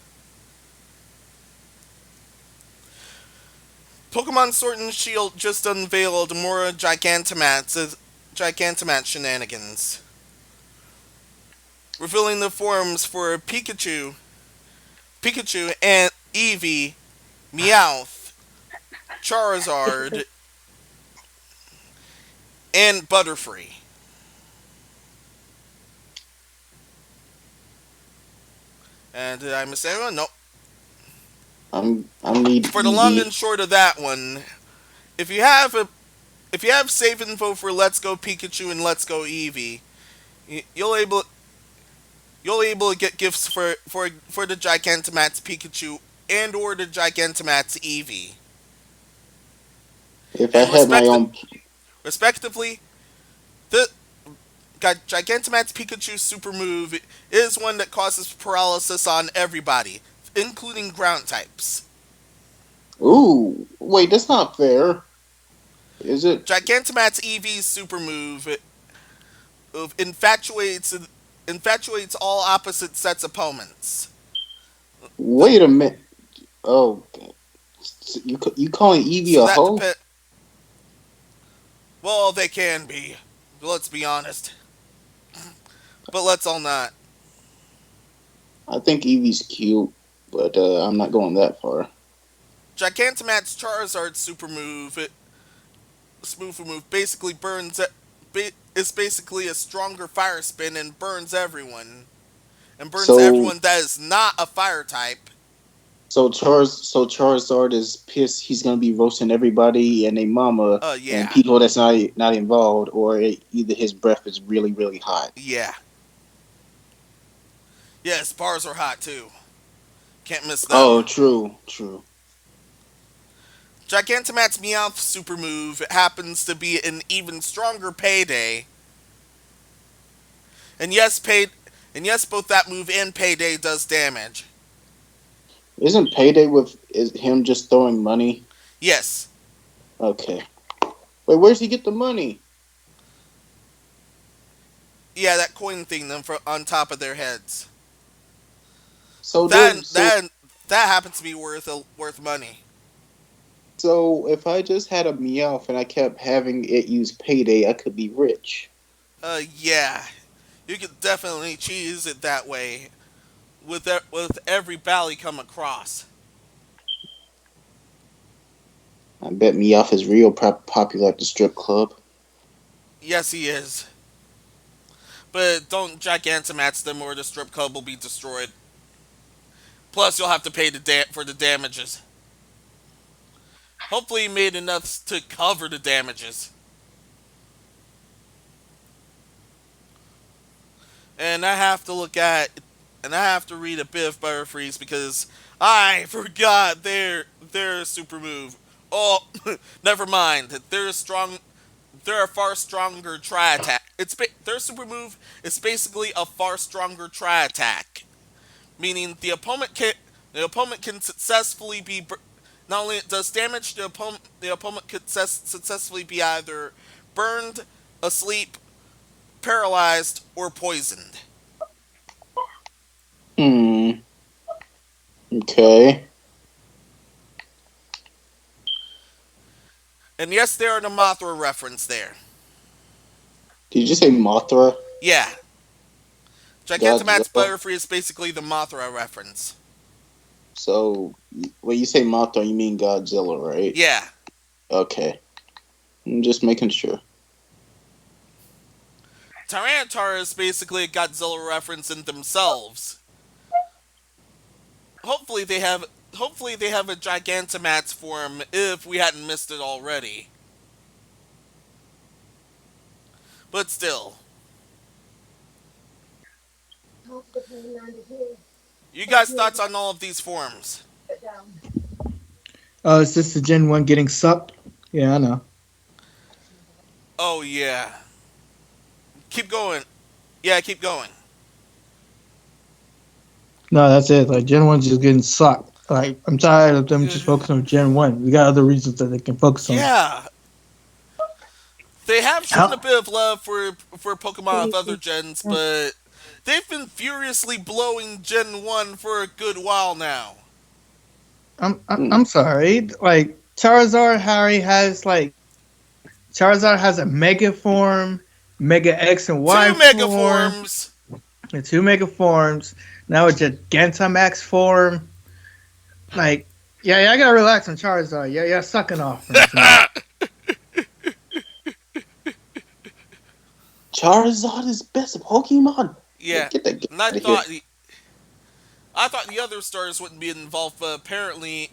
Pokemon Sword and Shield just unveiled more Gigantomats shenanigans, revealing the forms for Pikachu and Eevee, Meowth, Charizard, and Butterfree. And did I miss anyone? No. I'm need For the long Eevee. and short of that one, if you have a if you have save info for Let's Go Pikachu and Let's Go Eevee, you'll able to get gifts for the Gigantomats Pikachu and or the Gigantomats Eevee. If I And had my own, respectively, the Gigantomats Pikachu super move is one that causes paralysis on everybody, including ground types. ooh, wait, that's not fair, is it? Gigantomats Eevee's super move infatuates all opposite sets opponents. The, Wait a minute. Oh, you calling Eevee so a that hoe? depend. Well, they can be. Let's be honest. But let's all not. I think Eevee's cute, but I'm not going that far. Gigantomats Charizard super move basically is basically a stronger fire spin and burns So, everyone that is not a fire type. so Charizard is pissed. He's gonna be roasting everybody and their mama and Yeah, people that's not involved, or either his breath is really really hot. yeah, yes. Bars are hot too. Can't miss them. Oh, true, true. Gigantomats Meowth super move happens to be an even stronger payday. And yes, both that move and payday does damage. Isn't Payday with is him just throwing money? Yes, Okay. Wait, where's he get the money? yeah, that coin thing them for on top of their heads. So That then, so that that happens to be worth money. so if I just had a Meowth and I kept having it use Payday, I could be rich. Yeah, you could definitely cheese it that way with every battle you come across. I bet Meowth is real popular at the strip club. Yes, he is. But don't Gigantomats them or the strip club will be destroyed. Plus, you'll have to pay for the damages. Hopefully, he made enough to cover the damages. and I have to look at and I have to read a bit of Butterfree's because I forgot their super move. Oh, never mind. They're strong. They're a far stronger tri attack. Their super move is basically a far stronger tri attack, meaning the opponent can successfully be not only does damage the opponent could successfully be either burned, asleep, paralyzed, or poisoned. Hmm. Okay. And yes, there are the Mothra reference there. Did you say Mothra? Yeah, Gigantamax Godzilla. Butterfree is basically the Mothra reference. So when you say Mothra, you mean Godzilla, right? Yeah, Okay. I'm just making sure. Tyranitar is basically a Godzilla reference in themselves. Hopefully they have hopefully they have a Gigantamax form if we hadn't missed it already. But still, you guys' thoughts on all of these forms? Is this the Gen 1 getting sucked? Yeah, I know. Oh yeah, keep going. Yeah, keep going. No, that's it. Like Gen 1's just getting sucked. Like I'm tired of them just focusing on Gen 1. We got other reasons that they can focus on. Yeah, they have shown a How? bit of love for Pokemon of other gens, but they've been furiously blowing Gen 1 for a good while now. Hmm. I'm sorry. Like Charizard has a Mega form, Mega X and Y Two Mega form, Forms! and two Mega forms. Now it's a Gigantamax form. Like, yeah, I gotta relax on Charizard. Yeah, sucking off him tonight. Charizard is best Pokemon. Yeah, Get that and I out of here. thought the other stars wouldn't be involved, but apparently,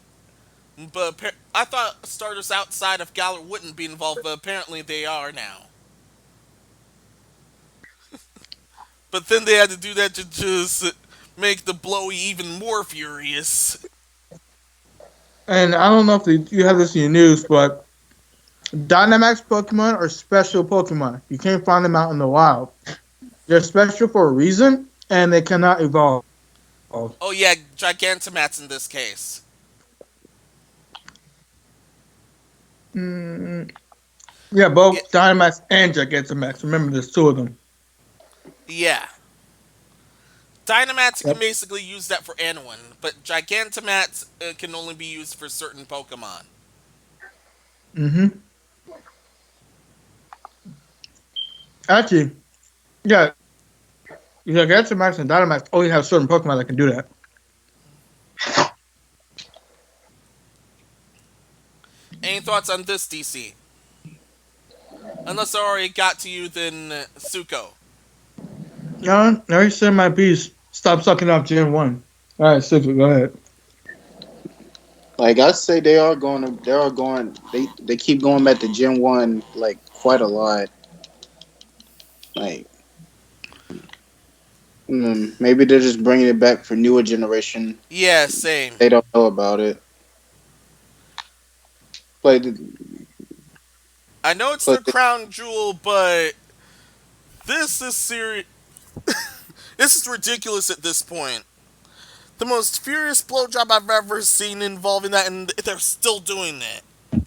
I thought starters outside of Galar wouldn't be involved, but apparently they are now. But then they had to do that to just make the blowy even more furious. And I don't know if you have this in your news, but Dynamax Pokemon are special Pokemon. You can't find them out in the wild. They're special for a reason, and they cannot evolve. Oh yeah, Gigantomats in this case. Mm, yeah, Yeah, both Dynamax and Gigantamax. Remember, there's two of them. yeah. Dynamats can Yep. basically use that for anyone, but Gigantomats can only be used for certain Pokemon. Mm-hmm. Actually, yeah, Gigantamax and Dynamax only have certain Pokemon that can do that. Any thoughts on this, DC? Unless I already got to you, then Suko. No, I already said my piece. Stop sucking up Gen 1. All right, Super, go ahead. Like I say, they are going to. They are going. They keep going back to Gen 1 like quite a lot. Like maybe they're just bringing it back for newer generation. Yeah, same. They don't know about it. But I know it's their but crown jewel, but this is serious. This is ridiculous at this point. The most furious blowjob I've ever seen involving that, and they're still doing that.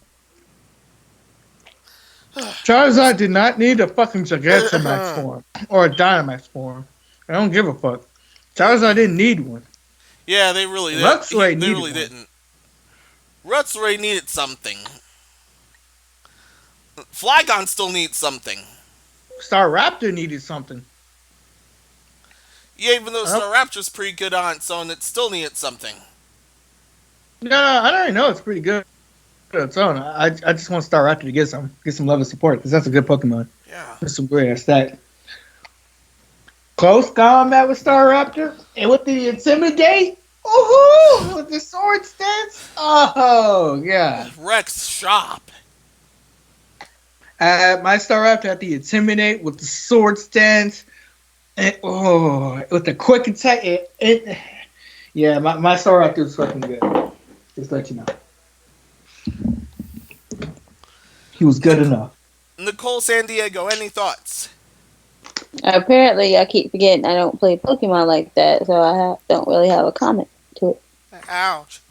Charizard did not need a fucking Gigantamax form or a Dynamax form. I don't give a fuck. Charizard didn't need one. Yeah, they really did. Luxray They needed really one. didn't. Rutsray needed something. Flygon still needs something. Staraptor needed something. Yeah, even though I don't, Staraptor's pretty good on its own, it still needed something. no, I already know it's pretty good on its own. I just want Staraptor to get some love and support because that's a good Pokemon. Yeah. That's some great stat. Close combat with Staraptor and with the Intimidate. Woohoo! With the sword stance. Oh, yeah. Rex Shop. My Staraptor had the Intimidate with the sword stance with the quick attack, yeah, my Sora actor was fucking good. Just let you know, he was good Nic- enough. Nicole San Diego, any thoughts? Apparently, I keep forgetting I don't play Pokemon like that, so don't really have a comment to it. Ouch.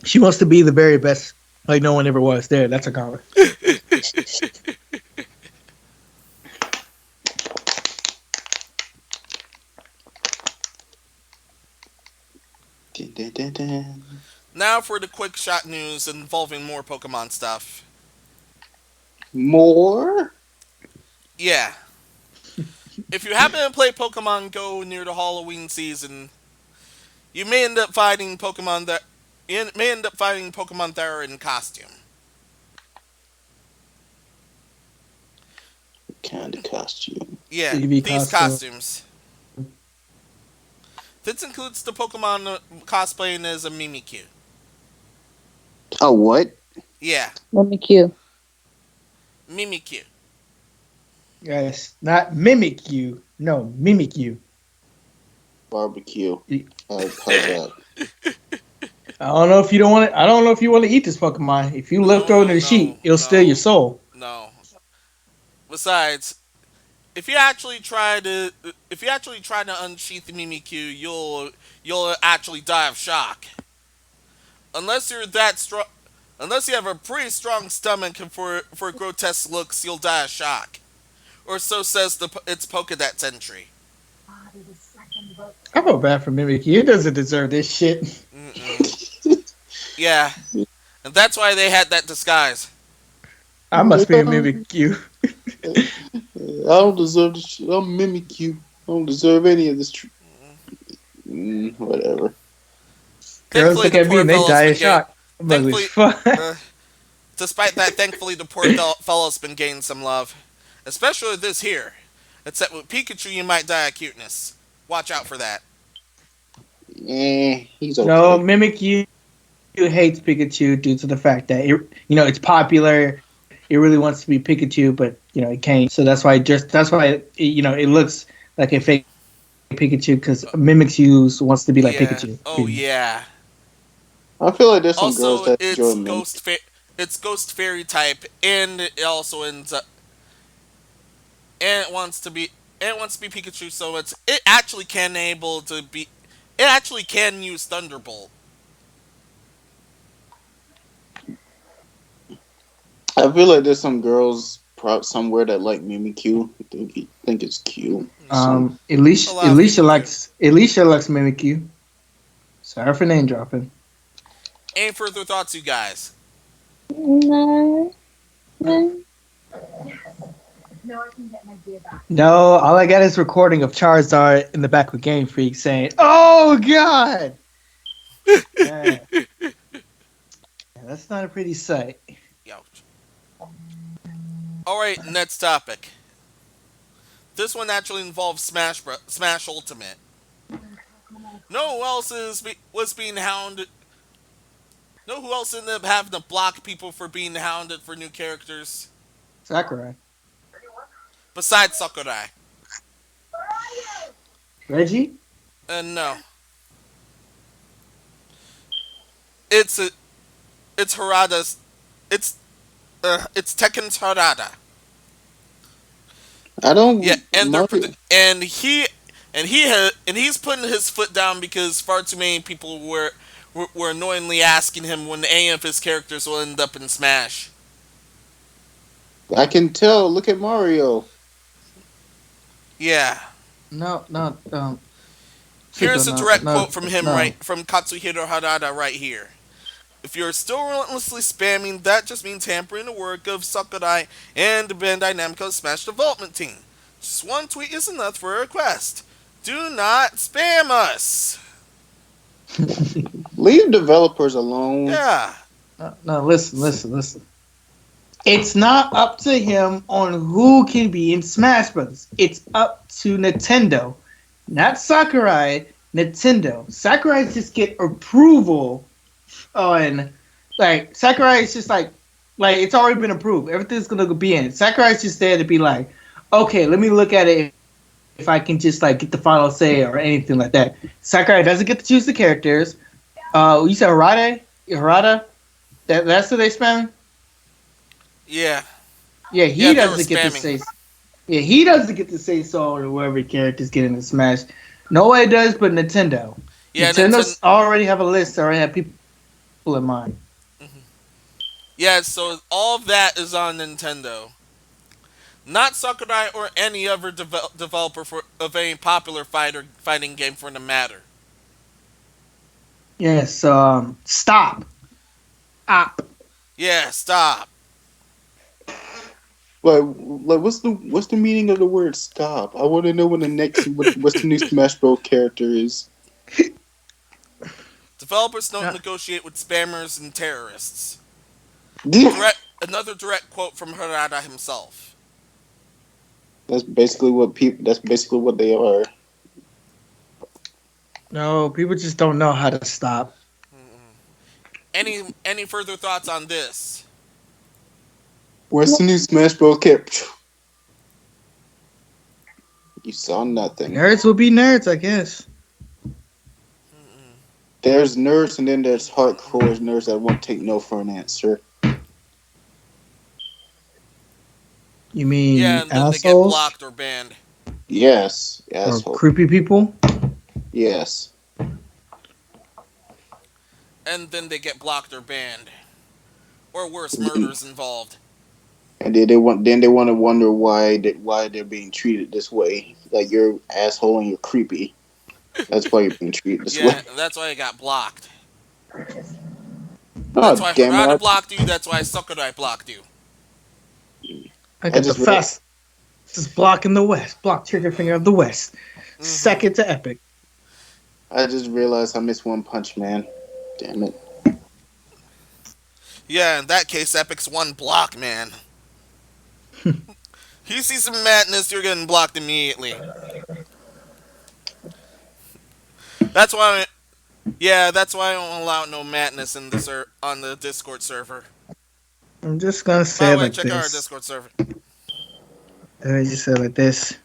She wants to be the very best, like no one ever was. There, that's a comment. Dun, dun, dun, dun. Now for the quick shot news involving more Pokemon stuff. More? Yeah. If you happen to play Pokemon Go near the Halloween season, you may end up finding Pokemon that are in costume. What kind of costume? Yeah, TV these costume. costumes. This includes the Pokemon cosplaying as a Mimikyu. Oh, what? Yeah, Mimikyu. Mimikyu. Yes, not mimic you. No, mimic you. Barbecue. I How's that? don't know if you don't want to. I don't know if you want to eat this Pokemon. If you left over No, to the no, sheet, it'll steal your no, soul. no. Besides, if you actually try to unsheath the Mimikyu, you'll actually die of shock. Unless you're that strong, unless you have a pretty strong stomach and for grotesque looks, you'll die of shock. Or so says its Pokedex entry. I feel bad for Mimic you. It doesn't deserve this shit. Mm-mm. Yeah, and that's why they had that disguise. I must be a Mimic you. I don't deserve this shit. I'm mimic you. I don't deserve any of this. Whatever. Girls Thankfully, look the at me poor and they fellow's die been of getting. shock. I'm ugly as Thankfully, fuck. uh, despite that, thankfully the poor fellow's been gaining some love, especially this here. Except with Pikachu, you might die of cuteness. Watch out for that. He's No, okay. Mimic you hates Pikachu due to the fact that it's popular. It really wants to be Pikachu, but it can't. So that's why it looks like a fake Pikachu because Mimic you wants to be like Yeah. Pikachu. Oh yeah. I feel like there's some girls Also, that enjoy men. it's ghost fairy type, and it also ends up and it wants to be Pikachu. So it actually can able to be. It actually can use Thunderbolt. I feel like there's some girls somewhere that like Mimikyu. Think it's cute. So A Alicia, lot of people do. Alicia likes Mimikyu. Sorry for name dropping. Any further thoughts, you guys? No. No. No, all I got is recording of Charizard in the back with Game Freak saying, "Oh God." Yeah, that's not a pretty sight. Ouch. All right, next topic. This one actually involves Smash Ultimate. No who else was being hounded. No who else ended up having to block people for being hounded for new characters Sakurai, besides Sakurai. Reggie. No, it's a it's Harada's. It's Tekken's Harada. I don't. Yeah, and they're Mario, he's putting his foot down because far too many people were annoyingly asking him when any of his characters will end up in Smash. I can tell. Look at Mario. Yeah. No, no, Here's Super, a no, direct no, quote from him no. from Katsuhiro Harada right here. If you're still relentlessly spamming, that just means hampering the work of Sakurai and the Bandai Namco Smash development team. Just one tweet is enough for a request. Do not spam us. Leave developers alone. Yeah. No, listen. It's not up to him on who can be in Smash Brothers. It's up to Nintendo, not Sakurai. Nintendo. Sakurai just get approval on, like, Sakurai is just like it's already been approved. Everything's gonna be in it. Sakurai's just there to be like, okay, let me look at it if I can just like get the final say or anything like that. Sakurai doesn't get to choose the characters. You said Harada. That's who they spam. Yeah, Yeah, yeah, he they were doesn't get to spamming. say. Yeah, he doesn't get to say so or whoever characters get in the Smash. Nobody does, but Nintendo. Yeah, Nintendo. Nintendo's already have a list. Already have people in mind. Yeah, so all of that is on Nintendo. Not Sakurai or any other developer of any popular fighting game for the matter. Yes. Stop. Op. Yeah, stop. Like what's the meaning of the word stop? I want to know when the next what's the new Smash Bros. Character is. Developers don't Uh, negotiate with spammers and terrorists. That's Another direct quote from Harada himself. basically what people. That's basically what they are. no, people just don't know how to stop. Any further thoughts on this? Where's the new Smash Bros. Character? You saw nothing. Nerds will be nerds, I guess. There's nerds and then there's hardcore nerds that won't take no for an answer. You Yeah, mean and then they get assholes blocked or banned. Yes, or asshole. creepy people? Yes. And then they get blocked or banned. Or worse, murders involved. And then they want to wonder why they're being treated this way. Like you're asshole and you're creepy. That's why you're being treated this way. Yeah, that's why I got blocked. That's Oh why damn Harada it! blocked you, that's why Sakurai blocked you. I I got the just read. fastest block in the West. Block trigger finger of the West. Hmm. Second to Epic. I just realized I missed One Punch Man. Damn it! Yeah, in that case, Epic's one block, man. You see some madness, you're getting blocked immediately. That's why, yeah, that's why I don't allow no madness in on the Discord server. I'm just gonna By say the it way, like check out our this. Discord server. Let me just say it like this.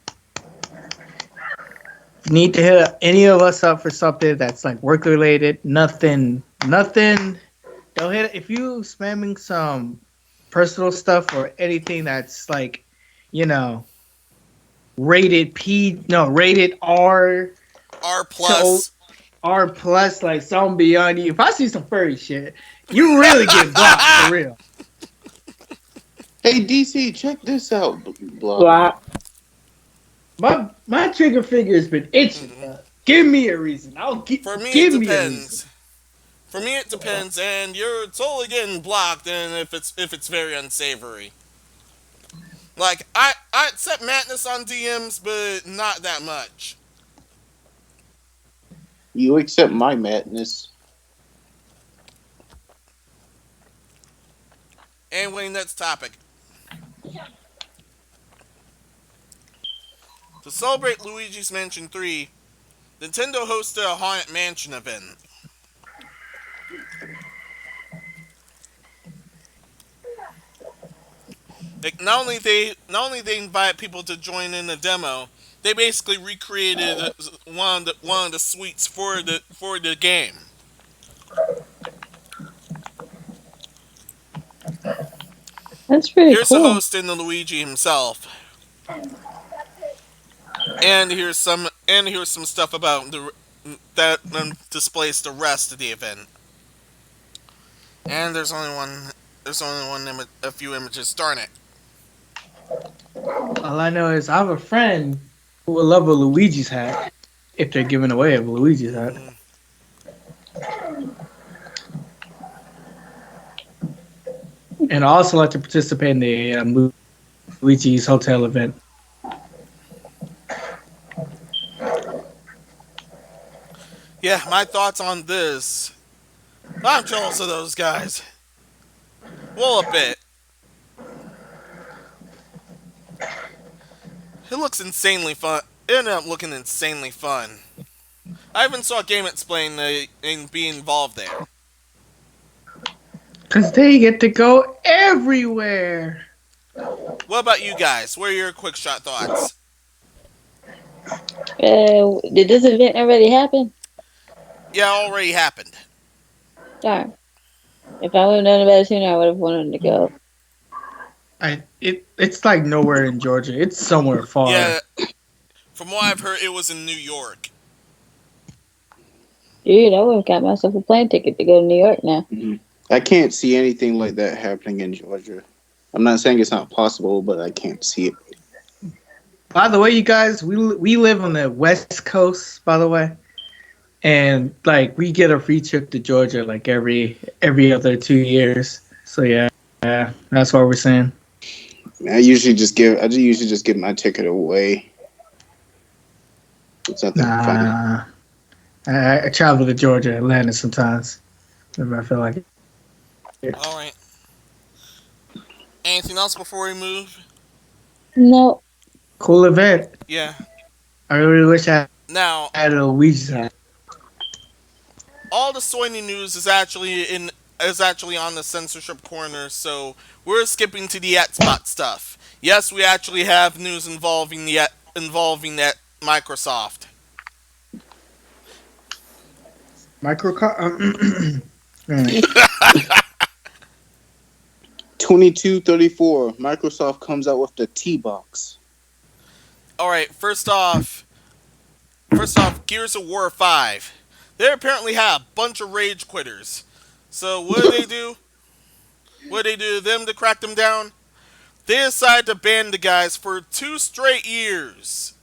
You need to hit any of us up for something that's like work related. Nothing. Don't hit it if you spamming some personal stuff or anything that's like, you know, rated R R to plus. R plus, like something beyond you. If I see some furry shit, you really get blocked for real. Hey DC, check this out. Block. Block. My trigger finger has been itching. Mhm. Give me a reason. For me, it Give me a reason. depends. For me, it depends, and you're totally getting blocked, and if it's very unsavory. Like I accept madness on DMs, but not that much. You accept my madness. Anyway, next topic. To celebrate Luigi's Mansion 3, Nintendo hosted a Haunted Mansion event. Like not only they invite people to join in the demo, they basically recreated one of the suites for the game. That's pretty Here's the cool. host and the Luigi himself, and here's some stuff about that displays the rest of the event. And there's only a few images. Darn it. All I know is I have a friend who will love a Luigi's hat if they're giving away a Luigi's hat. Mm. And I also like to participate in the Luigi's Hotel event. Yeah, my thoughts on this. I'm jealous of those guys. Well, a bit. It looks insanely fun. It ended up looking insanely fun. I even saw Game Explain and be involved there. Because they get to go everywhere. What about you guys? What are your quick shot thoughts? Did this event already happen? Yeah, already happened. Darn. If I would have known about it sooner, I would have wanted to go. It's like nowhere in Georgia. It's somewhere Yeah, far. from what I've heard, it was in New York. Dude, I would have got myself a plane ticket to go to New York now. Mhm. I can't see anything like that happening in Georgia. I'm not saying it's not possible, but I can't see it. By the way, you guys, we live on the West Coast, by the way, and like we get a free trip to Georgia like every other 2 years. So yeah, that's what we're saying. I usually just give my ticket away. It's nothing fun. Nah, I travel to Georgia, Atlanta sometimes whenever I feel like it. All right. Anything else before we move? No. Cool event. Yeah. I really wish I Now, had a Ouija. all the Sony news is actually on the censorship corner, so we're skipping to the Xbox stuff. Yes, we actually have news involving that Microsoft. Micro. Right. 2234. Microsoft comes out with the T box. All right, first off, Gears of War 5. They apparently have a bunch of rage quitters. So what do they do? What do they do to them to crack them down? They decide to ban the guys for 2 straight years.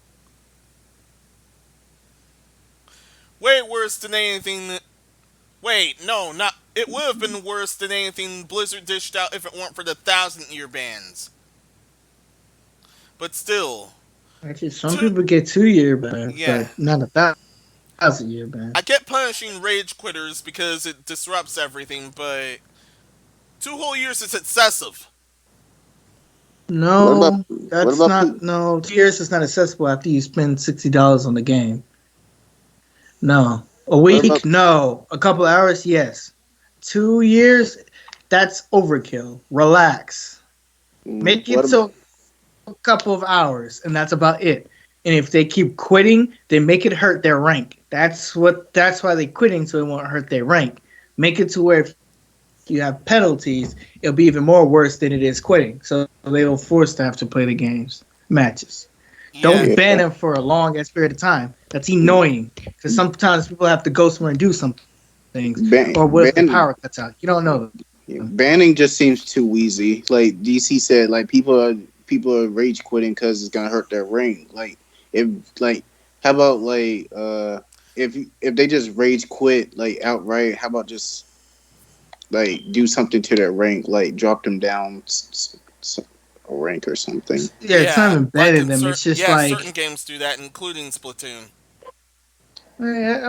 Way worse than anything. Wait, no, not. It would have been worse than anything Blizzard dished out if it weren't for the 1,000-year bans. But still, Actually, some two. people get 2 year bans, Yeah, but not 1,000 year ban. I get punishing rage quitters because it disrupts everything, but 2 whole years is excessive. What about No, what that's about not. No, 2 years is not accessible after you spend $60 on the game. No, a what about week. No, a couple hours. Yes, 2 years. That's overkill. Relax. Make what it about so a couple of hours, and that's about it. And if they keep quitting, they make it hurt their rank. That's why they quitting, so it won't hurt their rank. Make it to where if you have penalties, it'll be even more worse than it is quitting. So they will force to have to play the games matches. Yeah, Don't ban yeah? them for a long ass period of time. That's annoying because sometimes people have to go somewhere and do some things. Ban, Or what if the ban, power cuts out? You don't know. Banning just seems too wheezy. Like DC said, like people are rage quitting because it's gonna hurt their ring. Like if like how about like if they just rage quit like outright, how about just like do something to their rank, like drop them down a rank or something. Yeah, it's not yeah, even like banning them. It's just certain like games do that, including Splatoon. I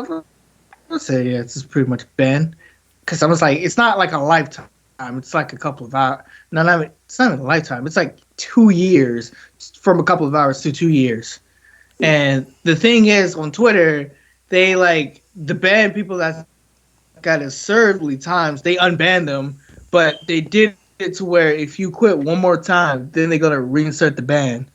would say yeah, it's just pretty much ban. Because I was like, it's not like a lifetime. It's like a couple of hours. No, not even, it's not even a lifetime. It's like 2 years from a couple of hours to 2 years. And the thing is, on Twitter, they like the ban people that got it served times. They unban them, but they did it to where if you quit one more time, then they're gonna reinsert the ban.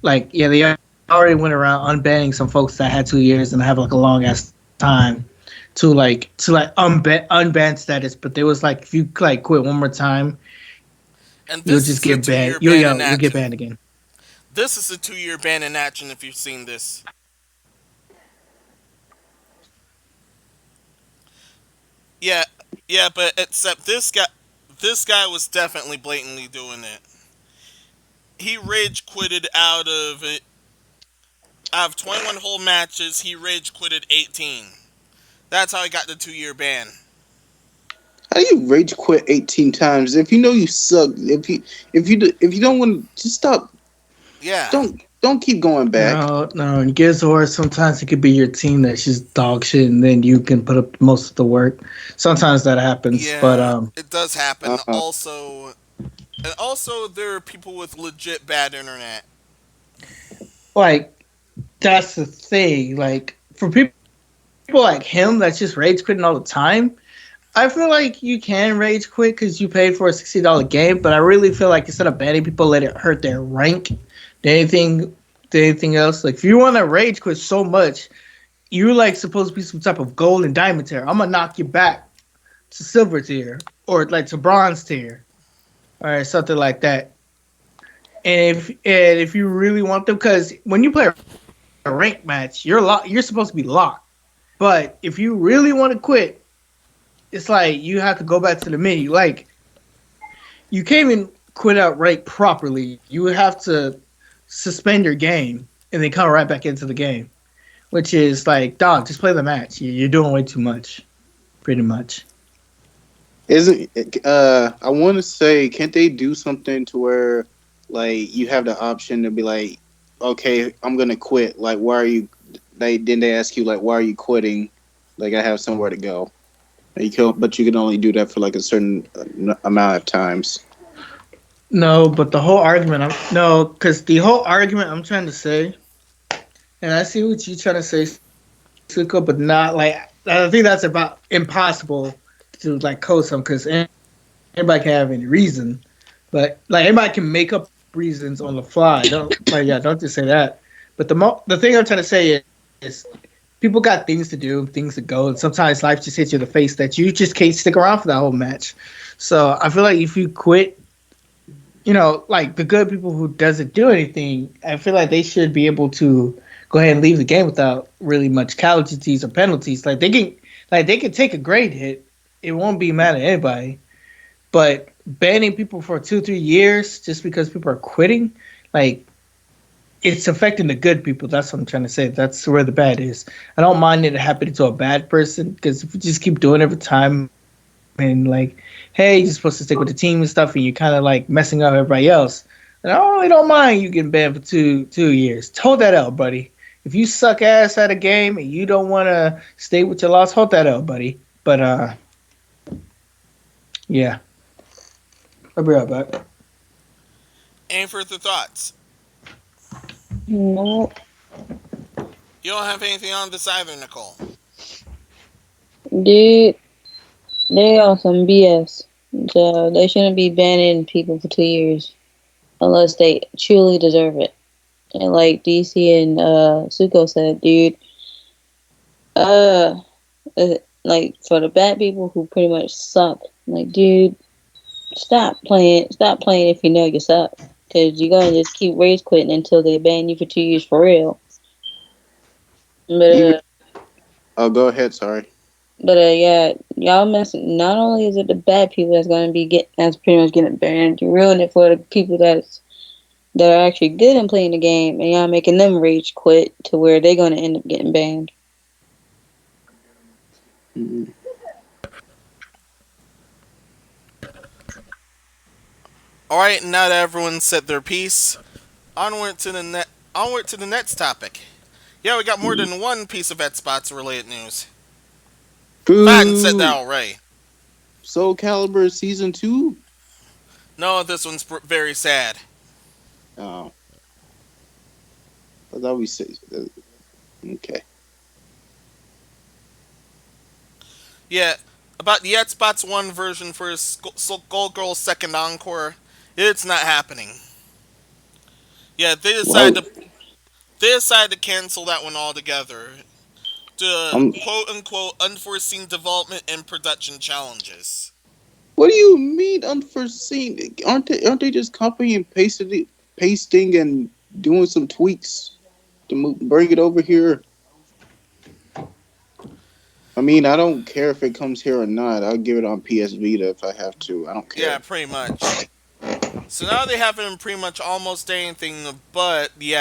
Like yeah, they already went around unbanning some folks that had 2 years and have like a long ass time to like unban status, but there was like if you like quit one more time, And you'll this just is a get banned. two-year ban in You'll get action. banned again. This is a 2-year ban in action. If you've seen this, yeah, yeah, but except this guy was definitely blatantly doing it. He rage quitted out of 21 whole matches. He rage quitted 18. That's how he got the 2-year ban. How do you rage quit 18 times if you know you suck? If you don't want to just stop, Yeah, don't keep going back. No. In Gears of War, sometimes it could be your team that's just dog shit, and then you can put up most of the work. Sometimes that happens, but yeah, it does happen. Uh, Also, there are people with legit bad internet. like that's the thing. Like for people like him, that's just rage quitting all the time. I feel like you can rage quit because you paid for a $60 game, but I really feel like instead of banning people, let it hurt their rank than anything else. Like if you want to rage quit so much, you're like supposed to be some type of gold and diamond tier. I'm gonna knock you back to silver tier or like to bronze tier or something like that. And if you really want them, because when you play a rank match, you're supposed to be locked. But if you really want to quit, it's like you have to go back to the menu. Like you can't even quit out rank properly. You would have to suspend your game and then come right back into the game, which is like, dog, just play the match. You're doing way too much, pretty much. Isn't I want to say, can't they do something to where like you have the option to be like, okay, I'm gonna quit. Like, why are you? They ask you like, why are you quitting? Like, I have somewhere to go. But you can only do that for like a certain amount of times. No, but the whole argument, no, because the whole argument I'm trying to say, and I see what you're trying to say, Suko, but not like I think that's about impossible to like code some because anybody can have any reason, but like anybody can make up reasons on the fly. Don't just say that. But the thing I'm trying to say is people got things to do, things to go, and sometimes life just hits you in the face that you just can't stick around for that whole match. So I feel like if you quit, like the good people who doesn't do anything, I feel like they should be able to go ahead and leave the game without really much casualties or penalties. Like they can take a grade hit. It won't be mad at anybody. But banning people for 2-3 years just because people are quitting, like it's affecting the good people. That's what I'm trying to say. That's where the bad is. I don't mind it happening to a bad person because if you just keep doing it every time and like, hey, you're supposed to stick with the team and stuff, and you're kind of like messing up everybody else. And I really don't mind you getting banned for 2 years. Hold that out, buddy. If you suck ass at a game and you don't want to stay with your loss, hold that out, buddy. But yeah, I'll be right back. Any further thoughts? No, You don't have anything on this either, Nicole. dude, they are some BS. So they shouldn't be banning people for 2 years unless they truly deserve it. And like DC and Suko said, dude, uh, like for the bad people who pretty much suck, like, dude, stop playing if you know you suck, because you're gonna just keep rage quitting until they ban you for 2 years for real. But Even go ahead. Sorry. yeah, y'all messing. Not only is it the bad people that's gonna be that's pretty much getting banned, you ruin it for the people that are actually good in playing the game, and y'all making them rage quit to where they're gonna end up getting banned. Mhm. All right, now that everyone said their piece, onward to the next topic. Yeah, we got more than one piece of Xbox related news. If I hadn't said that Boo! already. Soul Calibur season 2. No, this one's very sad. Oh, I thought we said okay. Yeah, about the Xbox One version for Skullgirl's second encore, it's not happening. Yeah, Well, they decided to cancel that one altogether. The I'm. quote unquote unforeseen development and production challenges. What do you mean unforeseen? Aren't they just copying and pasting and doing some tweaks to bring it over here? I mean, I don't care if it comes here or not. I'll give it on PS Vita if I have to. I don't Yeah, care. pretty much. So now they have it in pretty much almost anything but the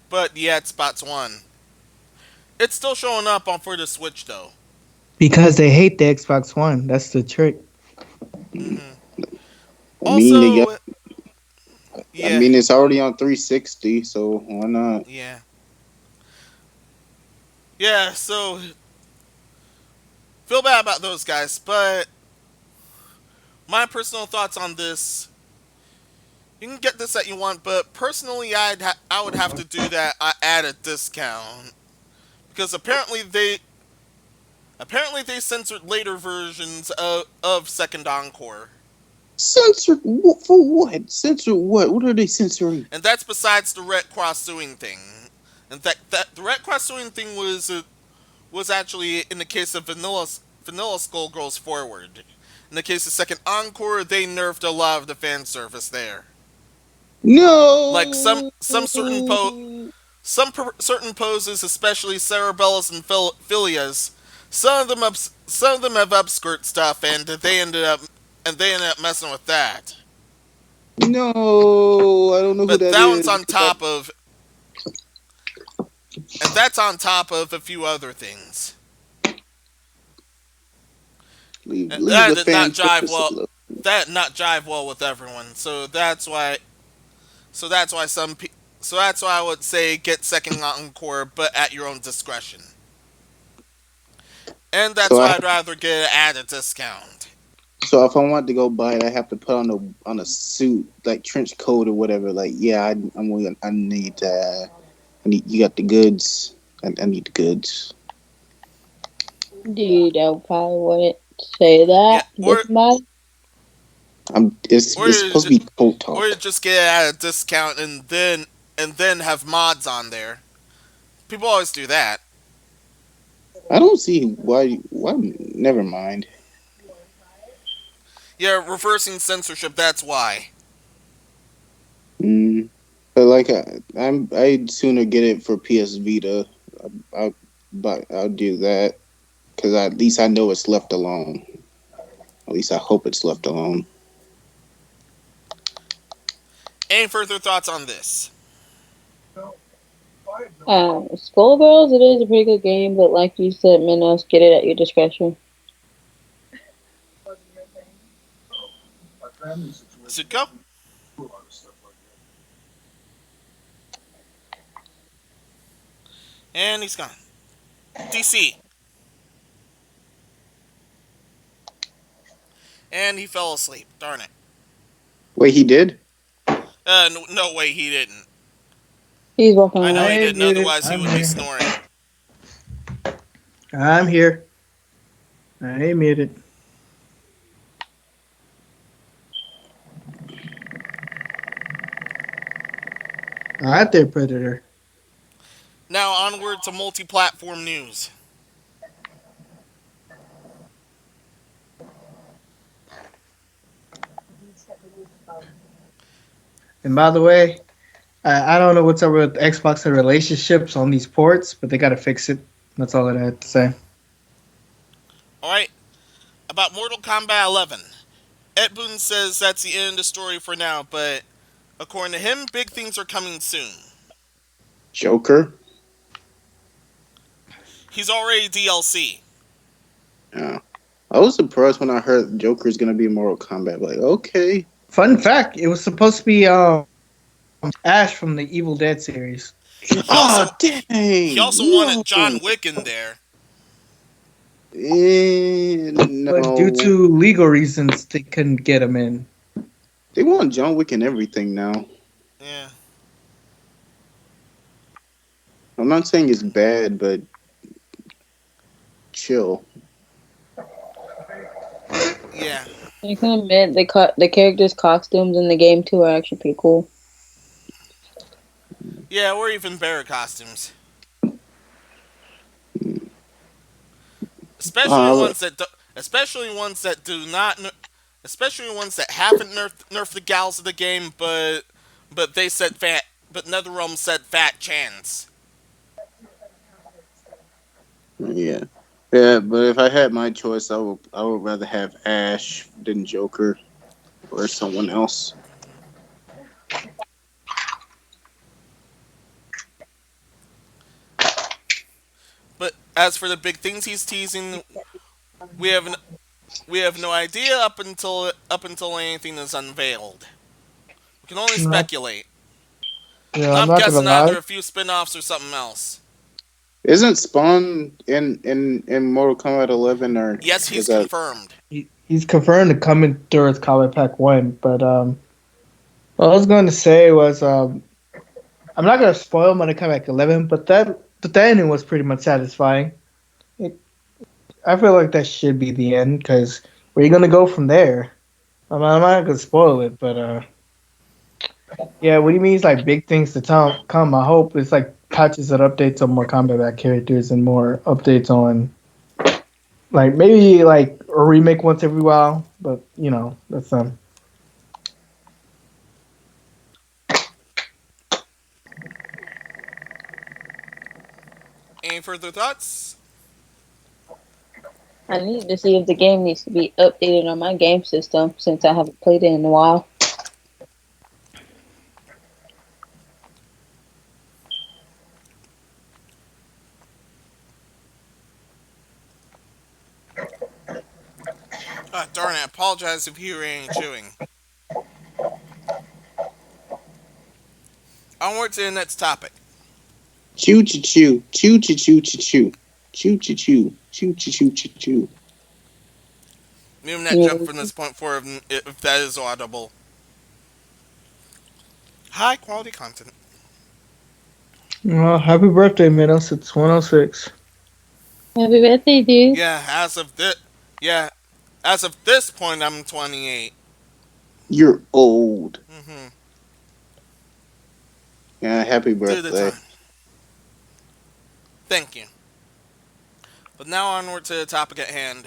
Xbox One. It's still showing up on for the Switch though. Because they hate the Xbox One. That's the trick. Hmm. I mean, they got. Also, I yeah, mean, it's already on 360, so why not? yeah, yeah. So feel bad about those guys, but my personal thoughts on this. You can get this that you want, but personally, I would have to do that at a discount because Apparently, they censored later versions of Second Encore. Censored for what? Censored what? What are they censoring? And that's besides the Red Cross suing thing. In fact, that the Red Cross suing thing was actually in the case of Vanilla Skullgirls Forward. In the case of Second Encore, they nerfed a lot of the fan service there. Like No. certain poses, especially Cerebellus and Philias, some of them have upskirt stuff, and they ended up messing with that. No, I don't know who But that that one's is. on top of, and that's on top of a few other things. Leave That the did not fan jive service well. alone. That did not jive well with everyone. So that's why so that's why I would say get Second Encore, but at your own discretion. And that's So why I I'd rather get it at a discount. so if I want to go buy it, I have to put on a suit like trench coat or whatever. Like yeah, I need you got the goods. I need the goods. Dude, I probably wouldn't say Yeah, that this much. or It's you supposed to just, be coat or you talk. just get it at a discount and then have mods on there. People always do that. I don't see why. Never mind. Yeah, reversing censorship. That's why. Mm. But like I'd sooner get it for PS Vita. I, but I'll do that because at least I know it's left alone. At least I hope it's left alone. Any further thoughts on this? Skullgirls, it is a pretty good game, but like you said, Minos, get it at your discretion. Zuko? And he's gone. DC. And he fell asleep. Darn it. Wait, he did? No way he didn't. He's walking I know around. he I didn't, muted. otherwise he I'm would be here. snoring. I'm here. I muted. All right there, Predator. Now onward to multi-platform news. And by the way, I don't know what's up with Xbox and relationships on these ports, but they got to fix it. That's all that I had to say. Alright, about Mortal Kombat 11. Ed Boon says that's the end of the story for now, but according to him, big things are coming soon. Joker? He's already DLC. Yeah. I was surprised when I heard Joker's gonna be in Mortal Kombat. Like, okay. Fun fact: it was supposed to be Ash from the Evil Dead series, He also Ah, dang! he also No. wanted John Wick in there. but due No. to legal reasons, they couldn't get him in. They want John Wick and everything now. Yeah. I'm not saying it's bad, but chill. Yeah. I can admit the characters' costumes in the game too are actually pretty cool. Yeah, or even better costumes. Especially Uh, ones that do, especially ones that do not especially ones that haven't nerfed the gals of the game, but they said fat, but NetherRealm said fat chance. yeah. Yeah, but if I had my choice, I would rather have Ash than Joker or someone else. But as for the big things he's teasing, we have we have no idea up until anything is unveiled. We can only No, speculate. yeah, I'm I'm not gonna guessing either lie. a few spin-offs or something else. Isn't Spawn in Mortal Kombat 11 or Yes, is he's that? confirmed. He's confirmed to come in Endurance Combat Pack 1, but what I was going to say was I'm not going to spoil Mortal Kombat 11, but that ending was pretty much satisfying. It, I feel like that should be the end because where you gonna go from there? I'm not gonna spoil it, but yeah. What do you mean? It's like big things to come. I hope it's like patches and updates on more combat back characters and more updates on like maybe like a remake once every while. But that's Any further thoughts? I need to see if the game needs to be updated on my game system since I haven't played it in a while. Ah, darn it! I apologize if you hear any chewing. Onward to the next topic. Choo choo choo choo choo choo choo choo choo choo choo choo choo choo choo. Maybe not jump Yeah. from this point forward if that is audible. High quality content. well. Happy birthday, Minos. It's 106. Happy birthday, dude. Yeah, yeah, as of this point, I'm 28. You're old. Mm-hmm. Yeah, happy Through the birthday. time. Thank you. But now onward to the topic at hand.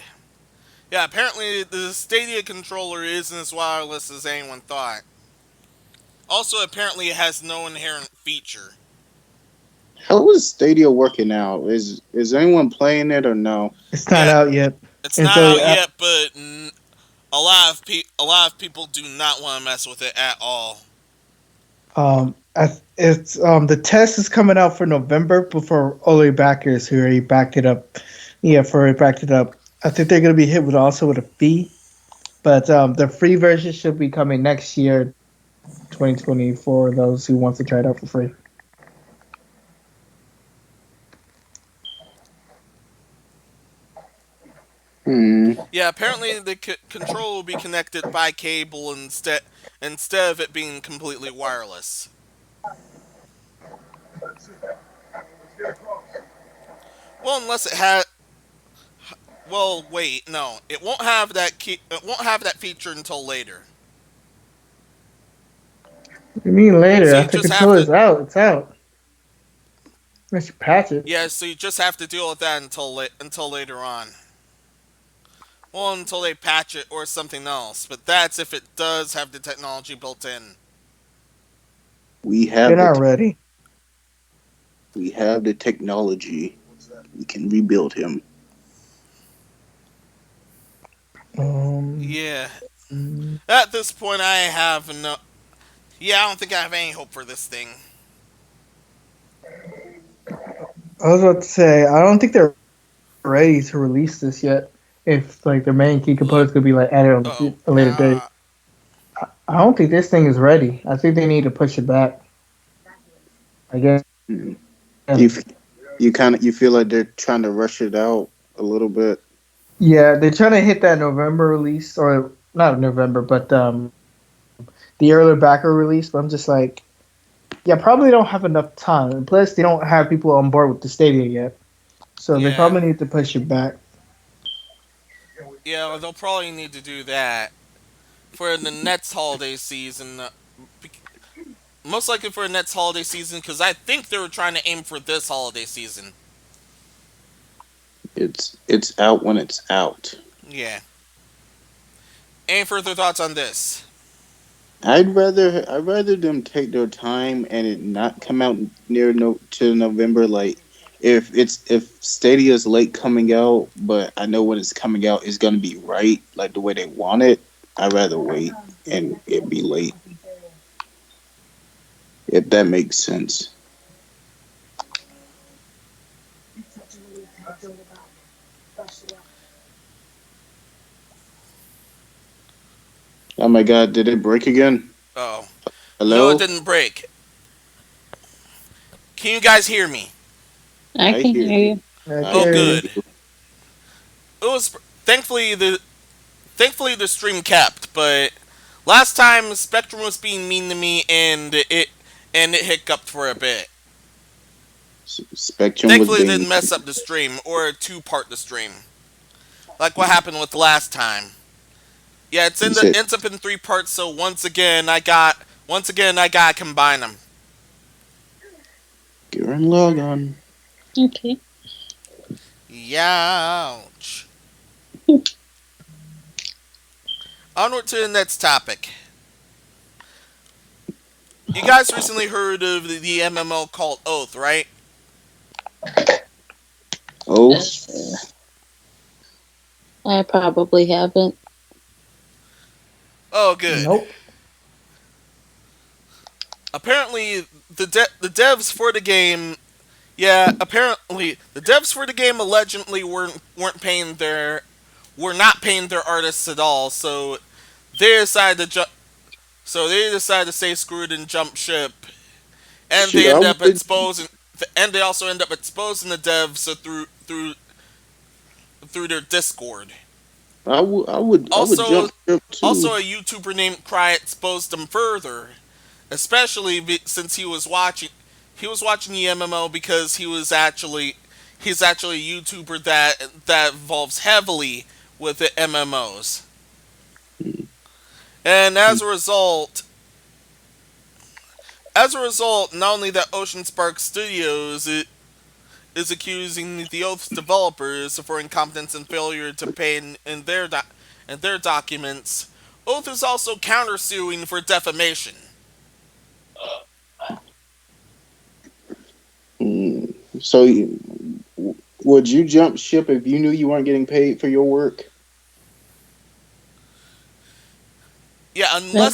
Yeah, apparently the Stadia controller isn't as wireless as anyone thought. Also, apparently it has no inherent feature. How is Stadia working out? Is anyone playing it or no? It's not Yeah, out yet. it's And not so out yet, but a lot of people do not want to mess with it at all. it's the test is coming out for November before early backers who already backed it up. Yeah, for already backed it up. I think they're gonna be hit with also with a fee, but the free version should be coming next year, 2020, for those who want to try it out for free. Hmm. Yeah, apparently the control will be connected by cable instead of it being completely wireless. Well, unless it had. Well, wait, no, it won't have it won't have that feature until later. What do you mean later? So you After just have to. controller's out, it's out. Unless you patch it. Yeah, so you just have to deal with that until later on. Well, until they patch it or something else. But that's if it does have the technology built in. We They're have not ready. we have the technology. We can rebuild him. Um, Yeah. mm, At this point, I have no. Yeah, I don't think I have any hope for this thing. I was about to say I don't think they're ready to release this yet. If like the main key Look. components could be like added on Oh. a later date. I don't think this thing is ready. I think they need to push it back. I guess. Hmm. Yeah, You you feel like they're trying to rush it out a little bit. yeah, they're trying to hit that November release or not November, but the earlier backer release. But I'm just like, yeah, probably don't have enough time. And plus, they don't have people on board with the Stadia yet, so they Yeah. probably need to push it back. Yeah, they'll probably need to do that for the next holiday season. Most likely for the next holiday season, because I think they were trying to aim for this holiday season. It's out when it's out. Yeah. Any further thoughts on this? I'd rather them take their time and it not come out near no to November. Like if Stadia's late coming out, but I know when it's coming out it's gonna be right, like the way they want it. I'd rather wait and it be late. If that makes sense. Oh my god, did it break again? Oh. No, it Hello? didn't break. Can you guys hear me? I I can hear hear you. you. I I Oh, hear hear you. good. you. It was thankfully the stream kept, but last time Spectrum was being mean to me and it hiccuped for a bit. Spectrum was Thankfully, it being didn't mess up the stream or two-part the stream. like what happened with last time. Yeah, You said ends up in three parts. So once again I got to combine them. get and log on. Okay. Youch. Onward to the next topic. You guys recently heard of the MMO called Oath, right? Oh, I probably haven't. Oh, good. Nope. Apparently, the devs for the game, yeah, apparently the devs for the game allegedly weren't paying their were not paying their artists at all. They decided to they decided to say screw it and jump ship, and shit! they I end up would. exposing, and they also end up exposing the devs through their Discord. I would Also, jump ship too. a YouTuber named Cry exposed them further, especially since he was watching the MMO because he's actually a YouTuber that involves heavily with the MMOs, and as a result, not only that Ocean Spark Studios is accusing the Oath's developers for incompetence and failure to pay in their documents. Oath is also countersuing for defamation. Mm. So, would you jump ship if you knew you weren't getting paid for your work? Yeah, No.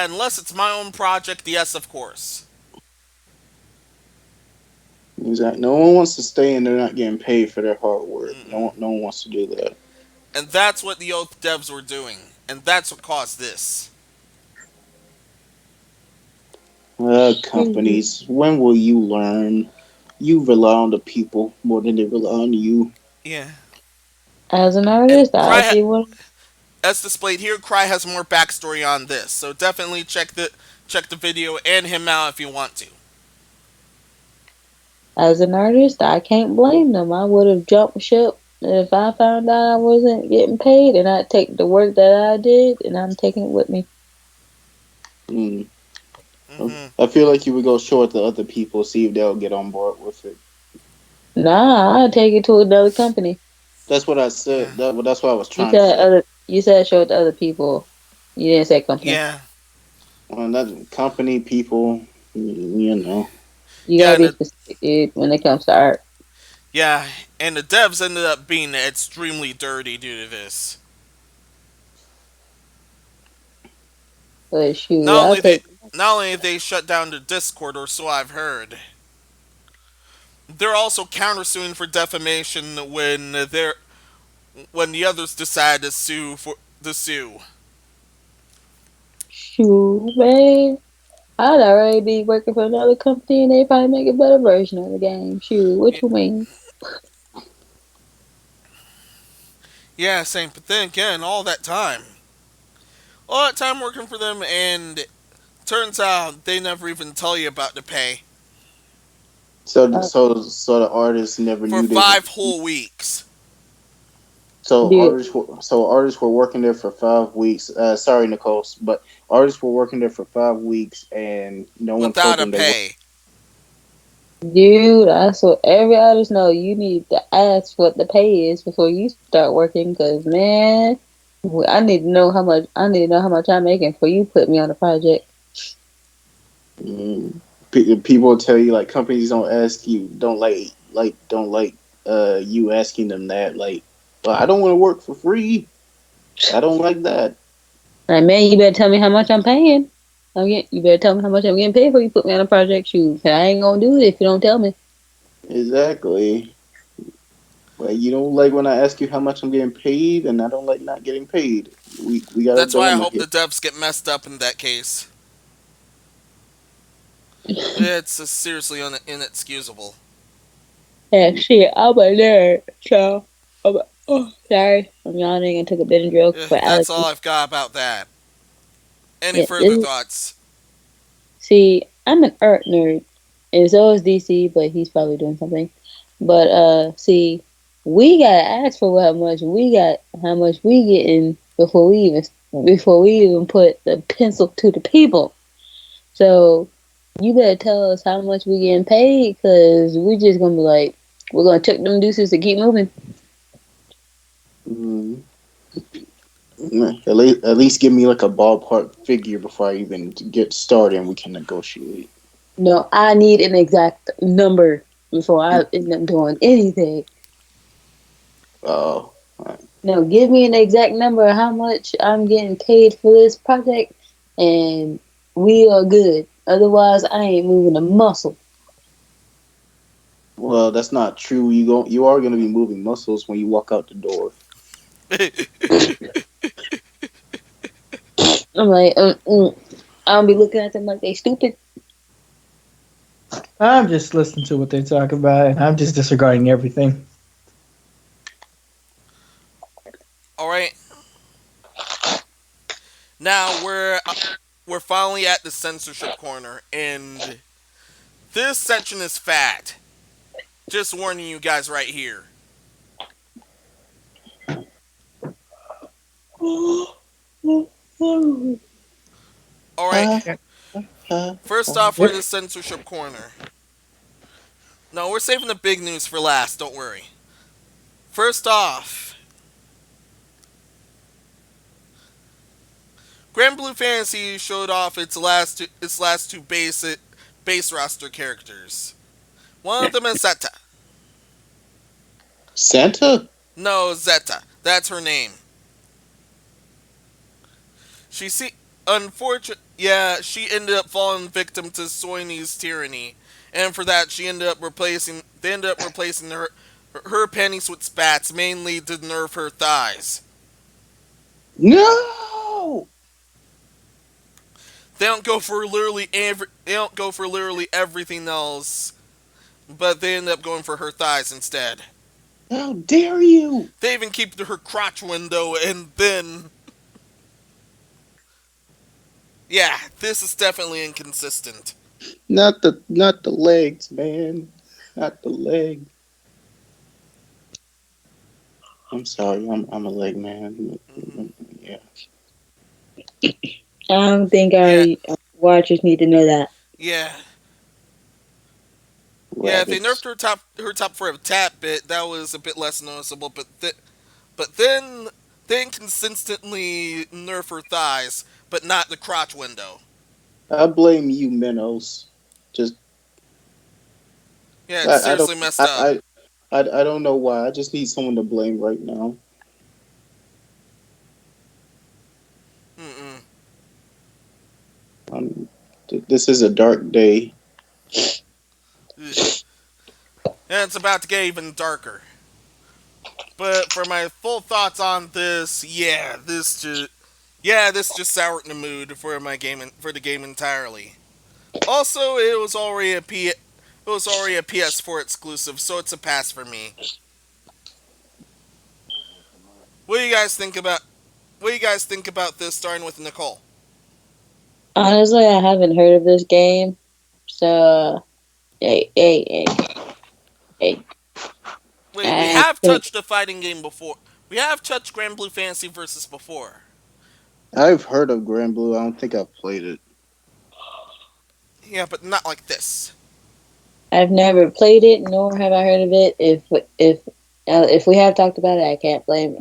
unless it's my own project. Yes, of course. Exactly. No one wants to stay and they're not getting paid for their hard work. Mm-mm. No one wants to do that. And that's what the Oath devs were doing, and that's what caused this. Mhm. Companies, when will you learn? You rely on the people more than they rely on you. Yeah, As an and artist, I see what. as displayed here, Cry has more backstory on this, so definitely check the video and him out if you want to. As an artist, I can't blame them. I would have jumped ship if I found out I wasn't getting paid, and I'd take the work that I did, and I'm taking it with me. Mm. Hmm. I feel like you would go short the other people, see if they'll get on board with it. Nah, I'd take it to another company. That's what I Yeah, said. That's what I was You trying to said say. other. You said show it to other people. You didn't say company. yeah, Well, that company people, you know. You yeah, gotta be specific, dude, when it comes to art. yeah, and the devs ended up being extremely dirty due to this. But shoot, Not I'll only they take. not only they shut down their Discord, or so I've heard, they're also countersuing for defamation when the others decide to sue. Shoot, man. I'd already be working for another company, and they probably make a better version of the game. Shoot, what you mean? Yeah, same. But then again, all that time working for them, and turns out they never even tell you about the pay So Uh, so the artists never for knew they were. 5 whole weeks. dude, So artists were working there for 5 weeks. Sorry, Nicole, but artists were working there for 5 weeks, and no one told Without a them they were. pay. dude, I so every artist know you need to ask what the pay is before you start working. Cause man, I need to know how much. I need to know how much I'm making before you put me on a project. Mm. People tell you like companies don't ask you, don't like you asking them that. Like, well, I don't want to work for free. I don't like that. Like, man, you better tell me how much I'm paying. You better tell me how much I'm getting paid before you put me on a project. Shoot, 'cause I ain't gonna do it if you don't tell me. Exactly. Well, you don't like when I ask you how much I'm getting paid, and I don't like not getting paid. We got a That's why I dilemma hope here. the devs get messed up in that case. It's seriously inexcusable. Yeah, shit, I'm a nerd, so oh, sorry, I'm yawning and took a Benadryl for That's all allergies. I've got about that. Any Yeah, further thoughts? see, I'm an art nerd, and so is DC, but he's probably doing something. But see. we gotta ask for how much we getting before we even put the pencil to the people. So you better tell us how much we getting paid, cause we just gonna be like, we're gonna check them deuces to keep moving. Mm, at least give me like a ballpark figure before I even get started, and we can negotiate. No, I need an exact number before I end up doing anything. Oh, No, give me an exact number of how much I'm getting paid for this project, and we are good. Otherwise, I ain't moving a muscle. well, that's not true. You are gonna be moving muscles when you walk out the door. I'm like, I don't be looking at them like they stupid. I'm just listening to what they talk about, and I'm just disregarding everything. All right. Now we're finally at the censorship corner, and this section is fat. Just warning you guys right here. All right. Ha, Yeah. ha, First ha. off, for Yep. the censorship corner. No, we're saving the big news for last. Don't worry. First off, Grand Blue Fantasy showed off its last two base roster characters. One of them is Zeta. Santa? No, Zeta. That's her name. She see yeah, she ended up falling victim to Soini's tyranny, and for that they ended up replacing her panties with spats, mainly to nerf her thighs. No. They don't go for literally everything else, but they end up going for her thighs instead. How dare you? They even keep her crotch window, and then yeah, this is definitely inconsistent. Not the legs, man. Not the leg. I'm sorry. I'm a leg man. Hmm. Yeah. I don't think Yeah, our watchers need to know that. yeah, yeah. If they nerfed Rabbits. her top for a tap bit, that was a bit less noticeable. But then they consistently nerf her thighs, but not the crotch window. I blame you, Menos. Just Yeah, it's I don't seriously messed up. I don't know why. I just need someone to blame right now. Mm-mm. Um, this is a dark day. Ugh. And it's about to get even darker. But for my full thoughts on this, this just soured the mood for for the game entirely. Also, it was already a PS4 exclusive, so it's a pass for me. What do you guys think about What do you guys think about this? Starting with Nicole. Honestly, I haven't heard of this game, so hey, Wait, we I have think touched a fighting game before. We have touched Grand Blue Fantasy Versus before. I've heard of Grand Blue. I don't think I've played it. Yeah, but not like this. I've never played it, nor have I heard of it. If we have talked about it, I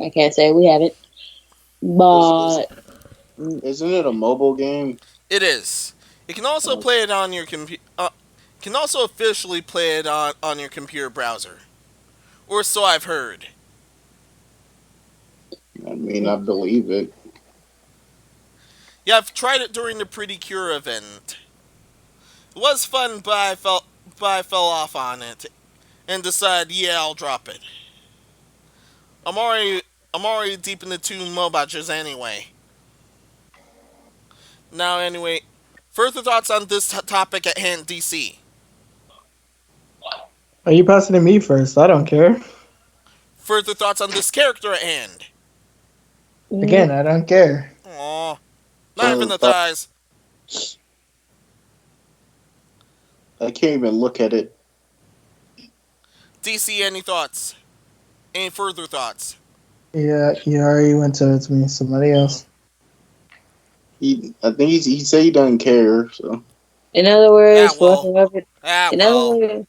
can't say we haven't. Is is But isn't it a mobile game? It is. You can also Oh, play it on your computer. Can also officially play it on your computer browser, or so I've heard. I mean, I believe it. Yeah, I've tried it during the Pretty Cure event. It was fun, but I fell off on it and decided, yeah, I'll drop it. I'm already I'm already deep in the two mobaches anyway. Now, anyway, further thoughts on this topic at hand, DC. Are you passing to me first? I don't care. Further thoughts on this character at hand. Again, I don't care. Aw, not even Uh, the but thighs. I can't even look at it. DC, any thoughts? Any further thoughts? Yeah, he already went to it to me. Somebody Uh, else. I think he said he doesn't care. So In other yeah, words, for well. whoever, Ah, in other well. words,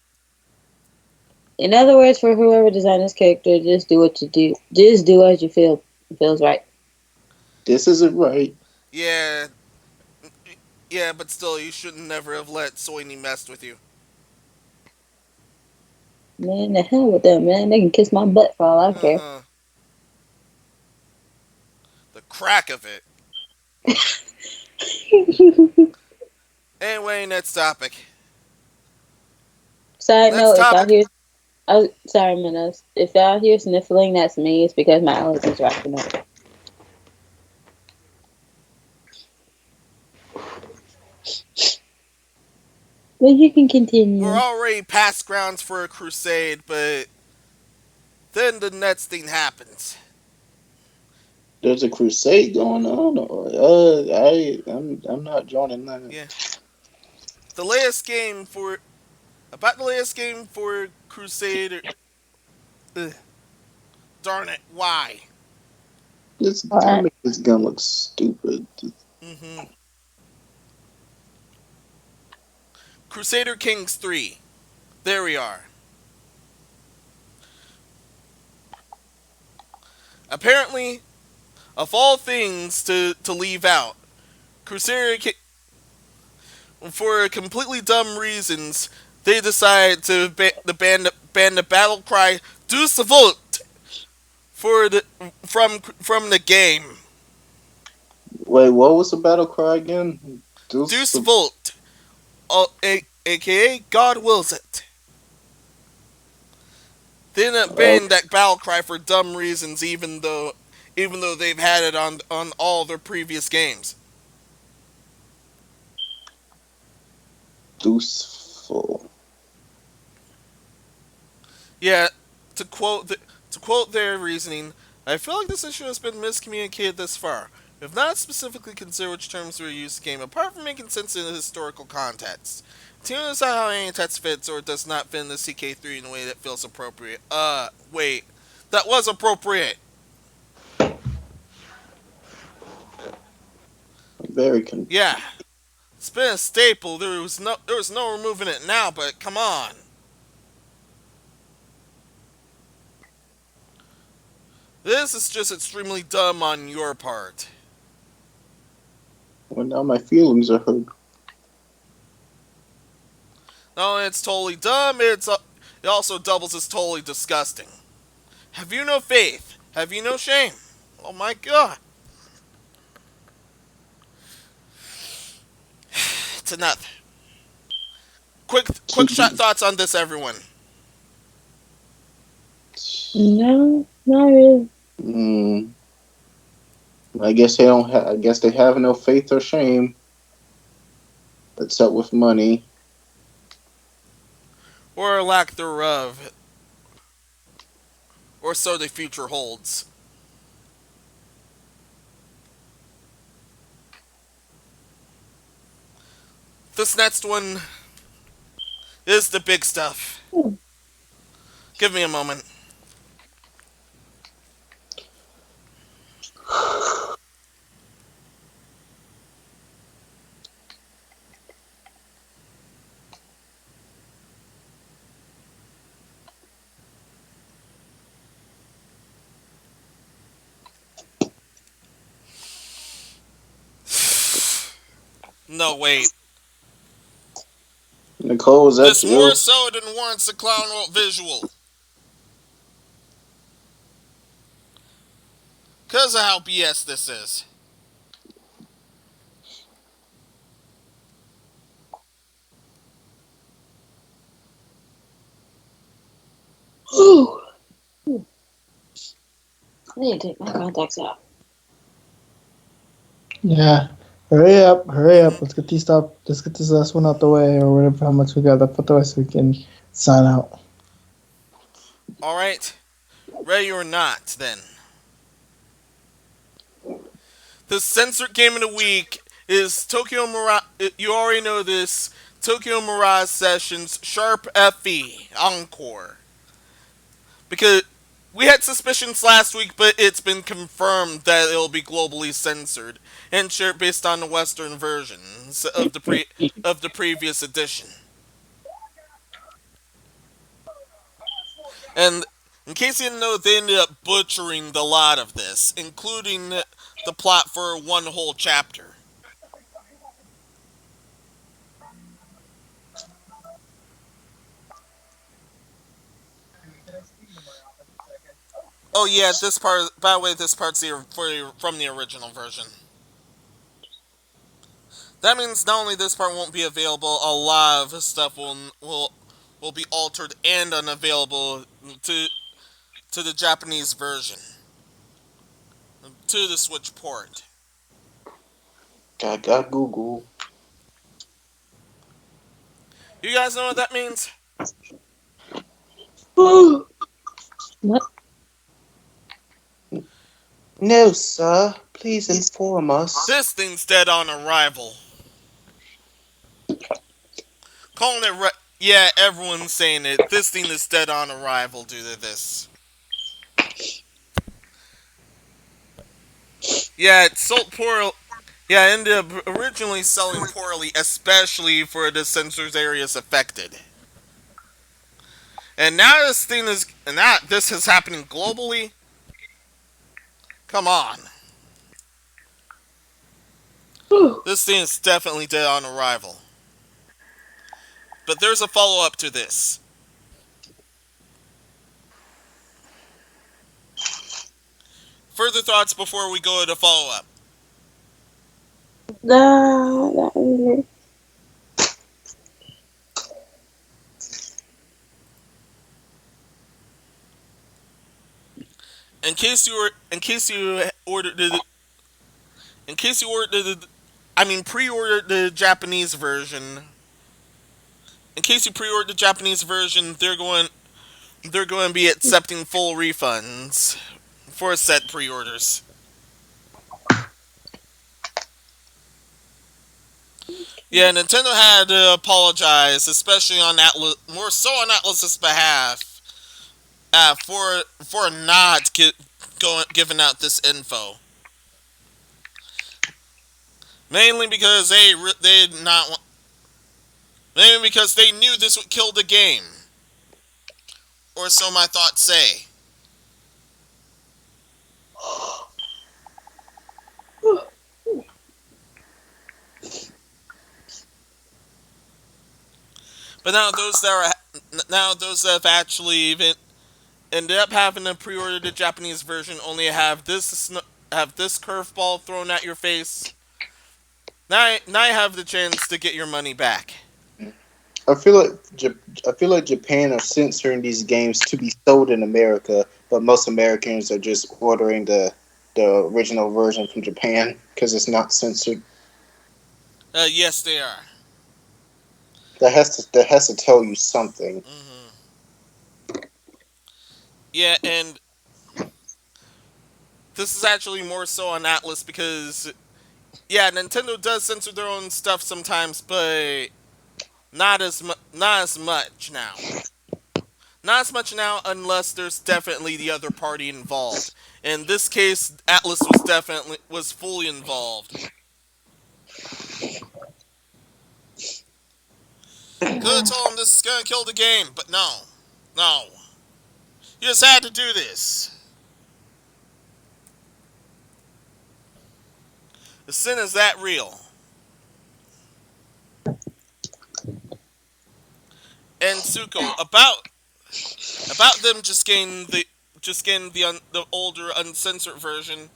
in other words, for whoever designed this character, just do what you do. Just do as you feel feels right. this isn't right. Yeah, yeah, but still, you shouldn't never have let Soini mess with you. Man, the hell with them, man. They can kiss my butt for all I care. Uh-huh. The crack of it. Anyway, next topic. Side Next note, if I topic. hear, oh, sorry, Minos. If y'all hear sniffling, that's me. It's because my allergies are acting up. But you can We're continue. already past grounds for a crusade, but then the next thing happens. There's a crusade going on. Or, I'm not joining that. Yeah. The latest game for about the latest game for Crusader. Ugh, darn it! Why? This I Alright. make this gun look stupid. Mm-hmm. Crusader Kings 3. There we are. Apparently, of all things to leave out, Crusader for completely dumb reasons, they decide to ban the battle cry "Du Savult" for the from the game. Wait, what was the battle cry again? "Du This, Savult," aka God wills it. They end up oh, banning that battle cry for dumb reasons, even though they've had it on all their previous games. Deuceful. Yeah, to quote their reasoning, I feel like this issue has been miscommunicated thus far. We have not specifically considered which terms were used in the game, apart from making sense in the historical context. To decide how any text fits or does not fit in the CK3 in a way that feels appropriate. Wait. That was appropriate! Very con. Yeah. It's been a staple. There was no removing it now, but come on. This is just extremely dumb on your part. Well, now my feelings are hurt. No, it's totally dumb. It also doubles as totally disgusting. Have you no faith? Have you no shame? Oh my god. It's enough. Quick shot thoughts on this, everyone. No, not really. Mm, I guess they don't. I guess they have no faith or shame. Except with money. Or a lack thereof. Or so the future holds. This next one is the big stuff. Give me a moment. No, wait. Nicole was at This more you. so than warrants a clown visual. Because of how BS this is. Ooh. I need to take my contacts out. Yeah. Hurry up, hurry Mm-hmm. up. Let's get this last one out the way, or whatever how much we got left out the way so we can sign out. Alright. Ready or not, then. The censored game of the week is Tokyo Mirage. You already know this. Tokyo Mirage Sessions Sharp FE Encore. Because We had suspicions last week, but it's been confirmed that it'll be globally censored and shared based on the Western versions of the previous edition. And in case you didn't know, they ended up butchering the lot of this, including the plot for one whole chapter. Oh yeah, this part. By the way, this part's from the original version. That means not only this part won't be available, a lot of stuff will be altered and unavailable to to the Japanese version, to the Switch port. Got Google. You guys know what that means? What? No, sir. Please inform us. This thing's dead on arrival. Calling it yeah, everyone's saying it. This thing is dead on arrival due to this. Yeah, it sold poor. Yeah, it ended up originally selling poorly, especially for the censored areas affected. And now this is happening globally. Come on, this thing is definitely dead on arrival. But there's a follow up to this. Further thoughts before we go to follow up. Nah, In case you were, in case you ordered I mean pre-ordered the Japanese version. In case you pre-ordered the Japanese version, they're going to be accepting full refunds for said pre-orders. Yeah, Nintendo had to apologize, especially on Atlas, more so on Atlas's behalf, for not giving out this info. Mainly because they did not mainly because they knew this would kill the game, or so my thoughts say. But now those that have actually even ended up having to pre-order the Japanese version only have this curveball thrown at your face. Now you have the chance to get your money back. I feel like I feel like Japan are censoring these games to be sold in America, but most Americans are just ordering the original version from Japan because it's not censored. Yes, they are. That has to tell you something. Yeah, and this is actually more so on Atlas because yeah, Nintendo does censor their own stuff sometimes, but not as much now. Not as much now unless there's definitely the other party involved. In this case, Atlas was fully involved. Could have told him this is gonna kill the game, but no. No. You just had to do this. The sin is that real. And Suko, about them just getting the older uncensored version.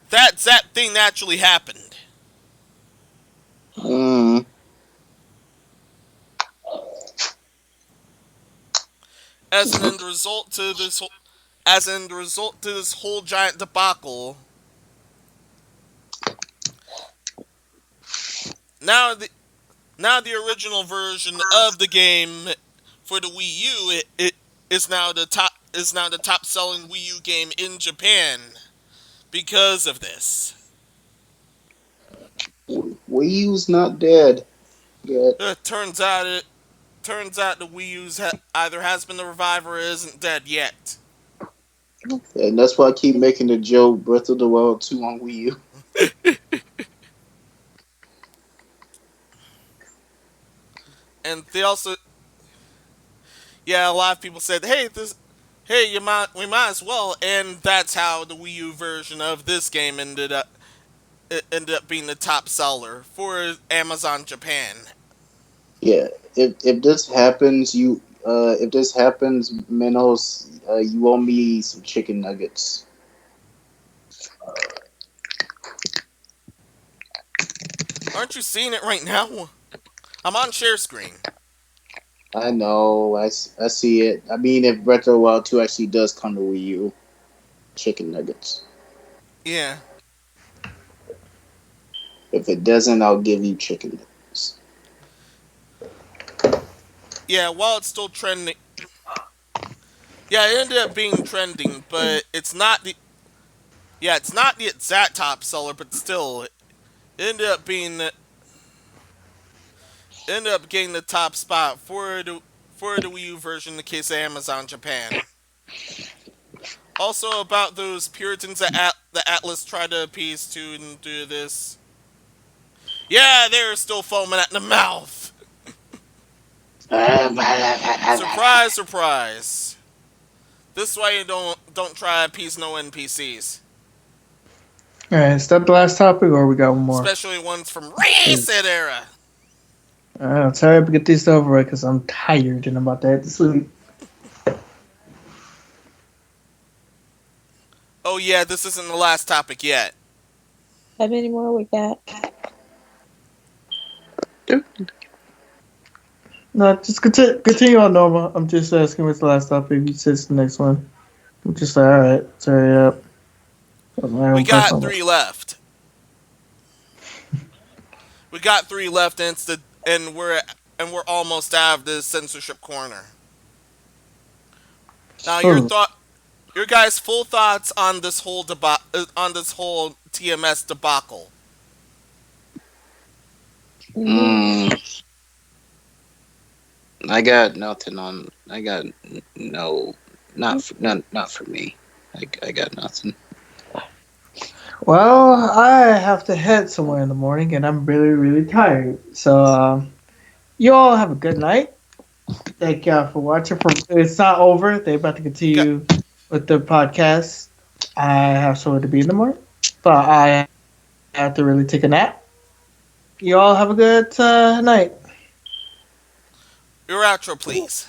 That thing actually happened. Mm. As an end result to this as an end result to this whole giant debacle. Now the original version of the game for the Wii U it is now the top selling Wii U game in Japan because of this. Wii U's not dead yet. Turns out turns out the Wii U's either has been the revive or isn't dead yet. And that's why I keep making the joke Breath of the Wild 2 on Wii U. And they also, yeah, a lot of people said, hey, we might as well, and that's how the Wii U version of this game ended up being the top seller for Amazon Japan. Yeah, if this happens, if this happens, Minos, you owe me some chicken nuggets. Aren't you seeing it right now? I'm on share screen. I know, I see it. I mean, if Breath of the Wild 2 actually does come to Wii U, chicken nuggets. Yeah, If it doesn't, I'll give you chicken nuggets. yeah. While it's still trending, yeah, it ended up being trending, but it's not the it's not the exact top seller, but still, it ended up being ended up getting the top spot for the Wii U version in the case of Amazon Japan. Also about those Puritans that the Atlas tried to appease to and do this. Yeah, they're still foaming at the mouth. Surprise, surprise. This is why you don't try to appease no NPCs, All right, is that the last topic, or we got one more? especially ones from recent era. All right, let's hurry up and get this over with because I'm tired and I'm about to head to sleep. Oh yeah, this isn't the last topic yet. How many more we got? No, just continue on normal. I'm just asking what's the last topic. You said it's the next one. I'm just like, all right, let's hurry up. We got three left. We got three left, and we're almost out of this censorship corner. Now, your guys' full thoughts on this whole on this whole TMS debacle. Mm, I got nothing on. I got no, not for me. I got nothing. Well, I have to head somewhere in the morning, and I'm really, really tired. So, you all have a good night. Thank y'all for watching. It's not over. They're about to Got, continue with the podcast. I have somewhere to be in the morning, but I have to really take a nap. You all have a good night. your outro, please.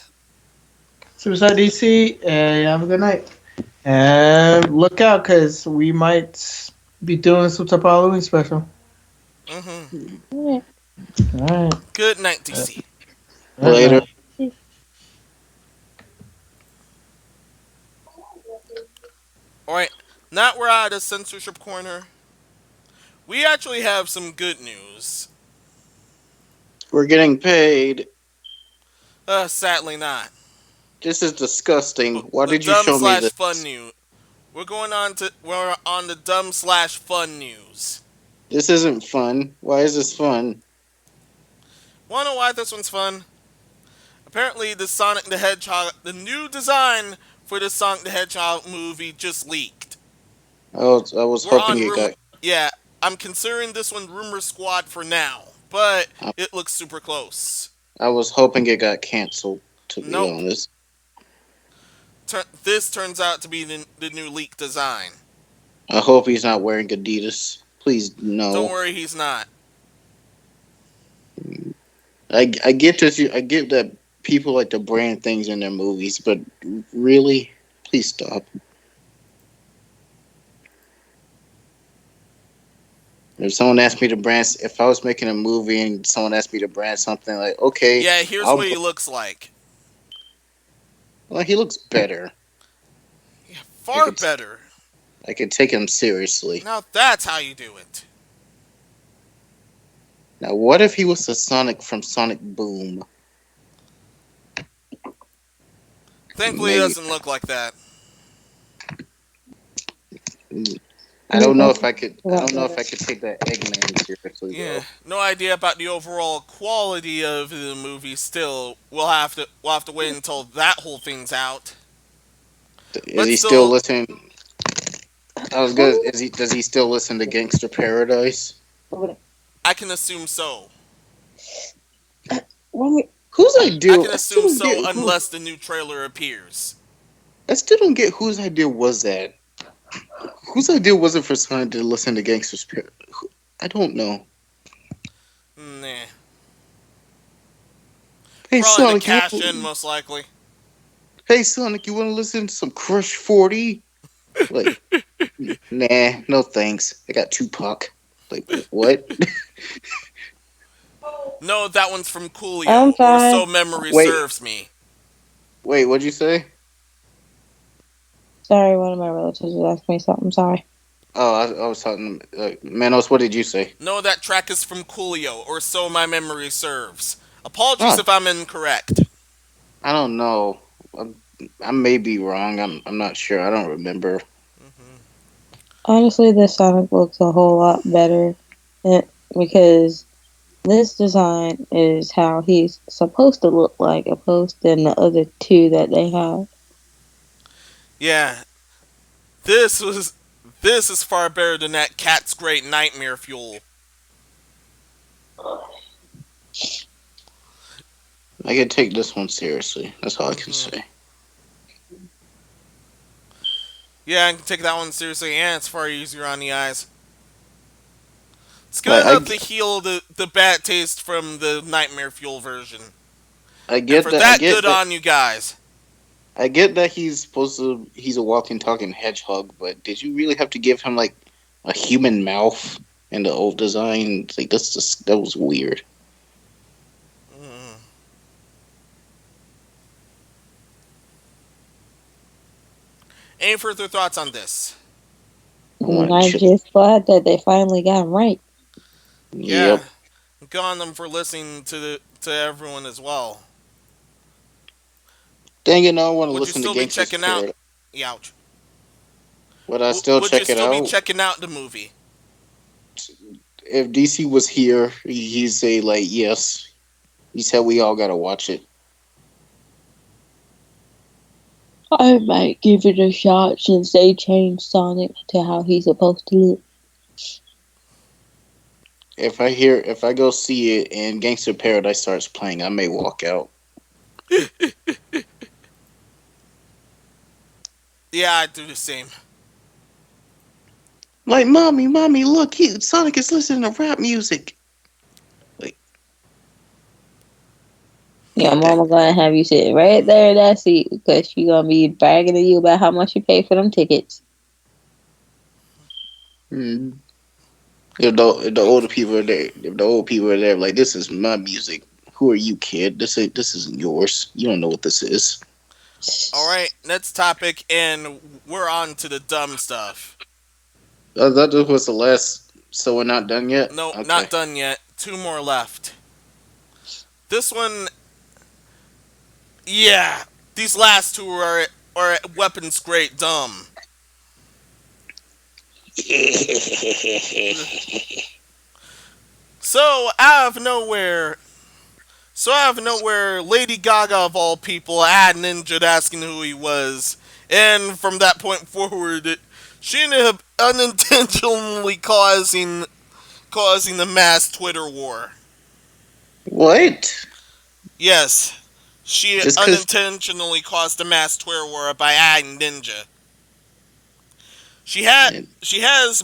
Suicide DC, and have a good night. And look out, because we might be doing some type of Halloween special. Mm-hmm. All right. Good night, DC. Good Later. night. All right, now we're out of the censorship corner. We actually have some good news. We're getting paid. Sadly not. This is disgusting. But Why the did you dumb show me slash this? fun news. We're on the dumb slash fun news. This isn't fun. Why is this fun? Wanna know why this one's fun? Apparently, the new design for the Sonic the Hedgehog movie just leaked. I was We're hoping on it rumor. got. Yeah, I'm considering this one Rumor Squad for now, but I, it looks super close. I was hoping it got canceled. To be Nope. honest, This turns out to be the new leak design. I hope he's not wearing Adidas. Please Don't no. worry, he's not. I get this. I get that people like to brand things in their movies, but really, please stop. If someone asked me to brand, if I was making a movie and someone asked me to brand something, like okay, Yeah, here's I'll. what he looks like. Well, he looks better. Yeah, I far could, better. I could take him seriously. Now that's how you do it. Now, what if he was the Sonic from Sonic Boom? Thankfully, it Maybe. doesn't look like that. I don't know if I could. I don't know if I could take that Eggman seriously Yeah, though. no idea about the overall quality of the movie. Still, we'll have to wait until that whole thing's out. Is But he still still, listening? I was good. Is he? Does he still listen to Gangster Paradise? I can assume so. Whose I idea? can I still assume don't so get who. unless the new trailer appears. I still don't get whose idea was that. Whose idea was it for someone to listen to Gangster's Paradise? I don't know. Nah, Hey probably to Sonic, cash in most likely. hey Sonic, you want to listen to some Crush 40? Like, nah, no thanks. I got Tupac. Like, what? No, that one's from I'm Coolio, or so fine. memory Wait, serves me. wait, what'd you say? Sorry, one of my relatives was asking me something. Sorry. Oh, I was talking. Manos, what did you say? No, that track is from Coolio, or so my memory serves. Apologies Oh, if I'm incorrect. I don't know. I'm, I may be wrong. I'm not sure. I don't remember. Hmm. Honestly, this Sonic looks a whole lot better because this design is how he's supposed to look like, opposed to the other two that they have. Yeah, this was this is far better than that Cat's Great Nightmare Fuel. I can take this one seriously. That's all I can Hmm. say. Yeah, I can take that one seriously, and it's far easier on the eyes. It's Like good enough to heal the bad taste from the Nightmare Fuel version. I And get for that. I that, get good that. on you guys. I get that he's supposed to. He's a walking, talking hedgehog, but did you really have to give him like a human mouth in the old design? It's like that's just that was weird. Mm. Any further thoughts on this? I want And to I'm chill. just glad that they finally got him right. Yeah, Yep. good on them for listening to everyone as well. Dang it! Now I want to Would you listen to still be Gangster's checking out? Paradise. Ouch. Would I still Would you check it still be out? checking out the movie? If DC was here, he'd say like yes. He said we all gotta watch it. I might give it a shot since they changed Sonic to how he's supposed to look. If I go see it and Gangster Paradise starts playing, I may walk out. Yeah, I'd do the same. Like, mommy, look, Sonic is listening to rap music. Like, Your that, mama gonna have you sit right there in that seat because she gonna be bragging to you about how much you pay for them tickets. mm, if the older people are there, if the old people are there, like, this is my music. Who are you, kid? This isn't yours. You don't know what this is. Alright, next topic, and we're on to the dumb stuff. That was the last. So we're not done yet. No, not Okay. done yet. Two more left. This one, yeah, these last two are weapons great dumb. So out of nowhere, Lady Gaga of all people had Ninja asking who he was, and from that point forward, she ended up unintentionally causing the mass Twitter war. What? Yes, she Just cause? unintentionally caused a mass Twitter war by adding Ninja. She had she has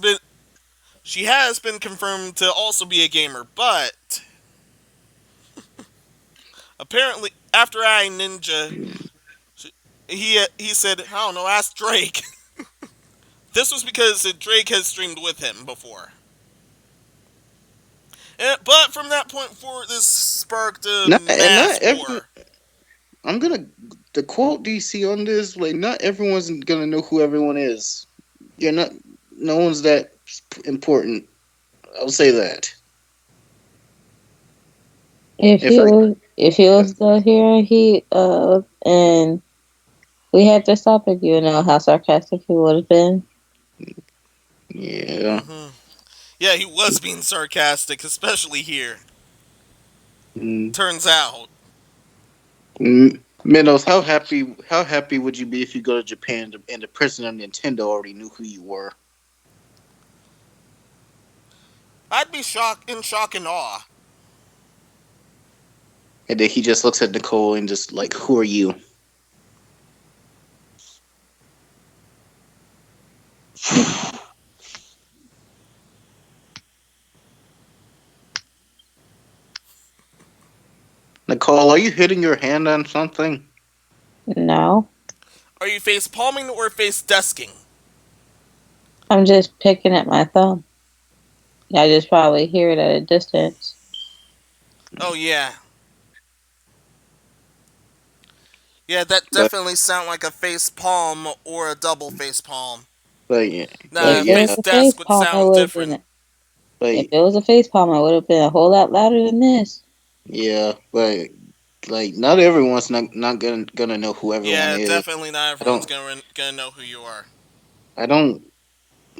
been confirmed to also be a gamer, but apparently after adding Ninja, he said, I don't know, ask Drake. This was because Drake has streamed with him before. But from that point forward, this sparked a Not mass everyone. war. I'm gonna to quote DC on this. Like, not everyone's gonna know who everyone is. You're not. No one's that important. I'll say that. If I If he was still here, and we had this topic, you know how sarcastic he would have been. Yeah. Yeah, he was being sarcastic, especially here. Mm. Turns out, Minos, how happy would you be if you go to Japan and the president of Nintendo already knew who you were? I'd be in shock and awe. And then he just looks at Nicole and just like, who are you? Nicole, are you hitting your hand on something? No, Are you face palming or face desking? I'm just picking at my thumb. I just probably hear it at a distance. Oh yeah, yeah. That But definitely sound like a face palm or a double face palm. but yeah, Nah, If but it yeah, was face a face desk would palm, it sound would have different. been. but If it was a face palm, it would have been a whole lot louder than this. yeah, but like not everyone's not gonna know who everyone Yeah, is. definitely not I everyone's don't gonna know who you are. I don't.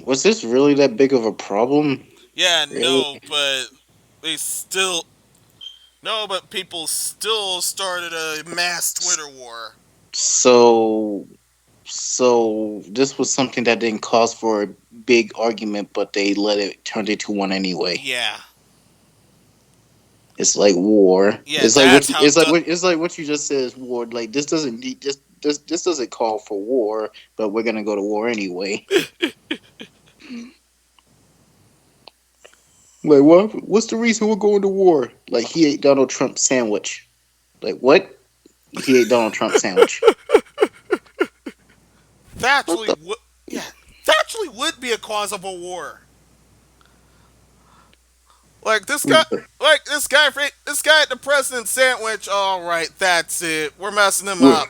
Was this really that big of a problem? Yeah, Really? no, but they still no, but people still started a mass Twitter war. So so this was something that didn't cause for a big argument, but they let it turn into one anyway. Yeah, It's like war. yeah, that's how. It's like what you just said is war. Like this doesn't need this doesn't call for war, but we're gonna go to war anyway. Like what? What's the reason we're going to war? Like he ate Donald Trump's sandwich. Like what? He ate Donald Trump's sandwich. That What actually the? would. Yeah, that actually would be a cause of a war. Like this guy, this guy at the president's sandwich. All right, that's it. We're messing him We're, up.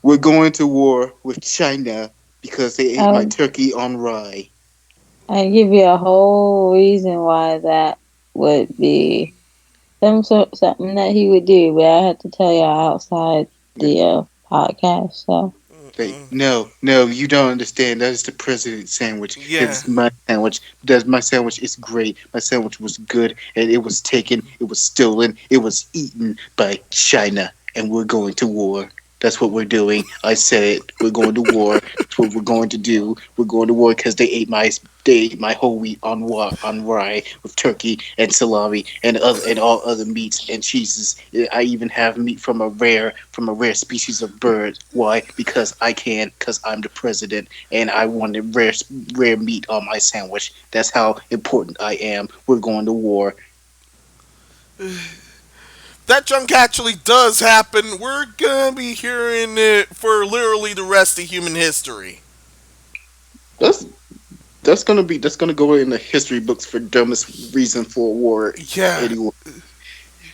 we're going to war with China because they ate my I'll, turkey on rye. I'll give you a whole reason why that would be something that he would do, but I have to tell you outside the podcast. So Like, no, no, you don't understand. That is the president's sandwich. It Yeah, was my sandwich. My sandwich is great. My sandwich was good, and it was taken, it was stolen, it was eaten by China, and we're going to war. That's what we're doing. I said it. We're going to war. That's what we're going to do. We're going to war because they ate my whole wheat on rye with turkey and salami and all other meats and cheeses. I even have meat from a rare species of bird. Why? Because I can. Because I'm the president and I wanted rare meat on my sandwich. That's how important I am. We're going to war. that junk actually does happen. We're gonna be hearing it for literally the rest of human history. That's that's gonna go in the history books for dumbest reason for a war Yeah, anyway.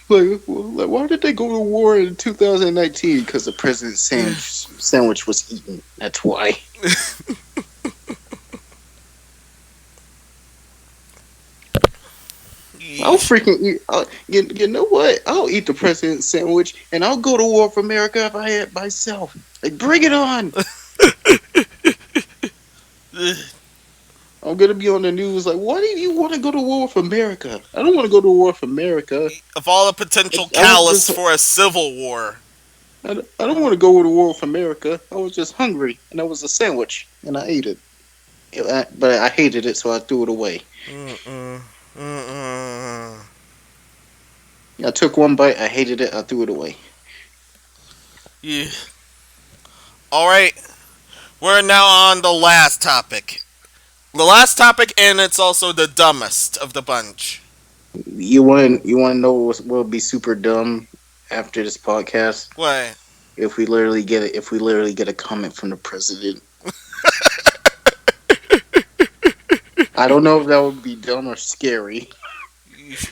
Like, why did they go to war in 2019? Because the president's sandwich was eaten. That's why. I'll yeesh. freaking eat. You know what? I'll eat the president's sandwich, and I'll go to war for America if I had myself. Like, bring it on! I'm gonna be on the news. Like, why do you want to go to war with America? I don't want to go to war with America. Of all the potential I was catalysts just. for a civil war. I don't want to go to war with America. I was just hungry, and that was a sandwich, and I ate it. But I hated it, so I threw it away. Mm-mm. Mm-mm. I took one bite. I hated it. I threw it away. Yeah. All right, we're now on the last topic. The last topic, and it's also the dumbest of the bunch. You want to know what will be super dumb after this podcast? What? If we literally get a comment from the president. I don't know if that would be dumb or scary.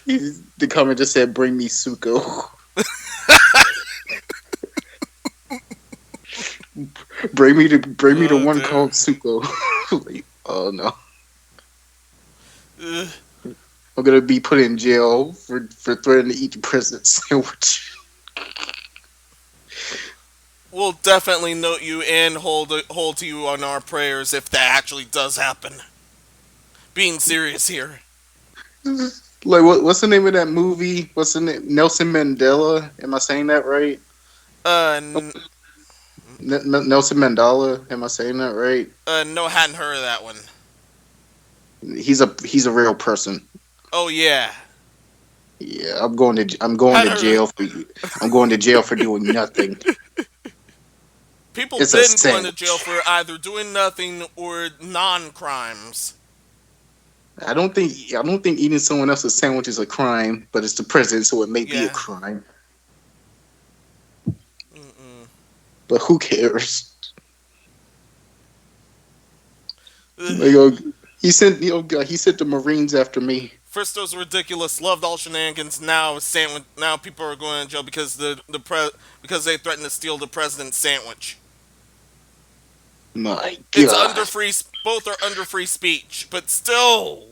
The comment just said, "Bring me Suko. Bring me the Oh, one dear. called Suko." Like, oh no, Ugh. I'm gonna be put in jail for threatening to eat the president's sandwich. We'll definitely note you and hold to you on our prayers if that actually does happen. being serious here. Like what's the name of that movie? What's the name? Nelson Mandela. Am I saying that right? Uh, n- Nelson Mandela. Am I saying that right? no, hadn't heard of that one. He's a real person. Oh yeah, Yeah, I'm going to hadn't heard. jail for you. I'm going to jail for doing nothing. People It's a been going to jail sandwich. for either doing nothing or non-crimes. I don't think eating someone else's sandwich is a crime, but it's the president, so it may be a Yeah. crime. Mm-mm. But who cares? Ugh. Like, he sent the Marines after me. First, those ridiculous loved all shenanigans. Now, sandwich. Now people are going to jail because because they threatened to steal the president's sandwich. My It's under God. free. Both are under free speech, but still,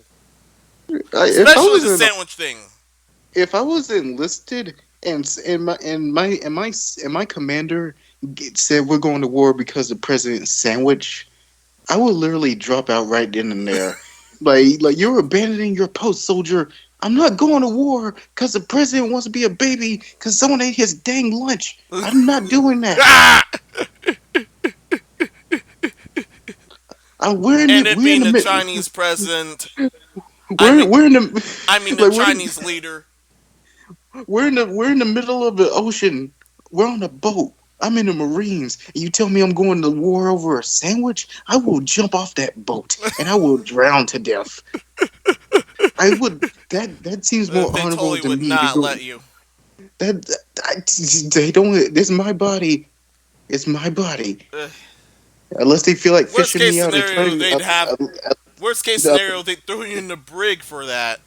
If I especially was the in sandwich thing. if I was enlisted and my commander said we're going to war because the president's sandwich, I would literally drop out right then and there. Like you're abandoning your post, soldier. I'm not going to war because the president wants to be a baby because someone ate his dang lunch. I'm not doing that. Ah! We're in the And it we're in being the the mid- Chinese president. I we're mean, we're in the I mean the like Chinese leader. we're in the middle of the ocean. We're on a boat. I'm in the Marines. And you tell me I'm going to war over a sandwich? I will jump off that boat and I will drown to death. I would. That seems more They honorable totally to would me to not go. let you. They don't. This is my body. It's my body. Uh, Unless they feel like worst fishing case me out and scenario, turning. they'd have. Worst case scenario, they throw you in the brig for that.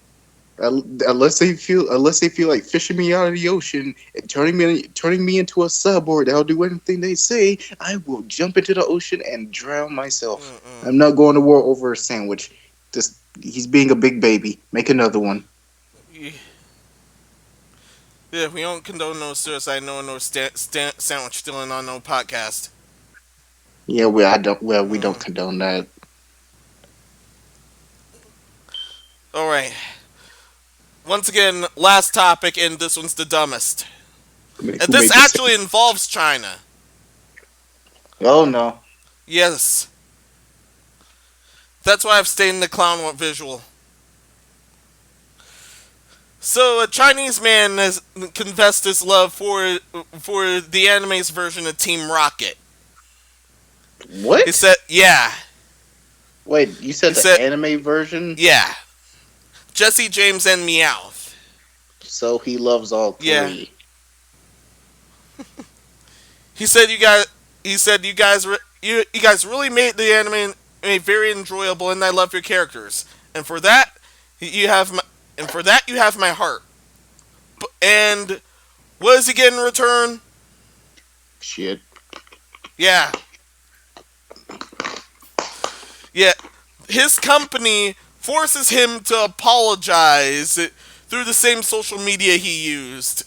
Unless they feel like fishing me out of the ocean and turning me into a sub, or they'll do anything they say, I will jump into the ocean and drown myself. Mm-mm. I'm not going to war over a sandwich. Just he's being a big baby. Make another one. Yeah, we don't condone no suicide, no sandwich stealing on no podcast. Yeah, we don't Mm. condone that. All right. Once again, last topic, and this one's the dumbest. And Who this made this? actually involves China. Oh no. Yes. That's why I've stayed in the clown visual. So a Chinese man has confessed his love for the anime's version of Team Rocket. He What? said, "Yeah." Wait, you He said the said, anime version? "Yeah." Jesse James and Meowth. So he loves all Yeah. three. He said, "You guys." He said, You guys really made the anime very enjoyable, and I love your characters. And for that, you have my you have my heart. And what does he get in return? Shit. Yeah, yeah. His company forces him to apologize through the same social media he used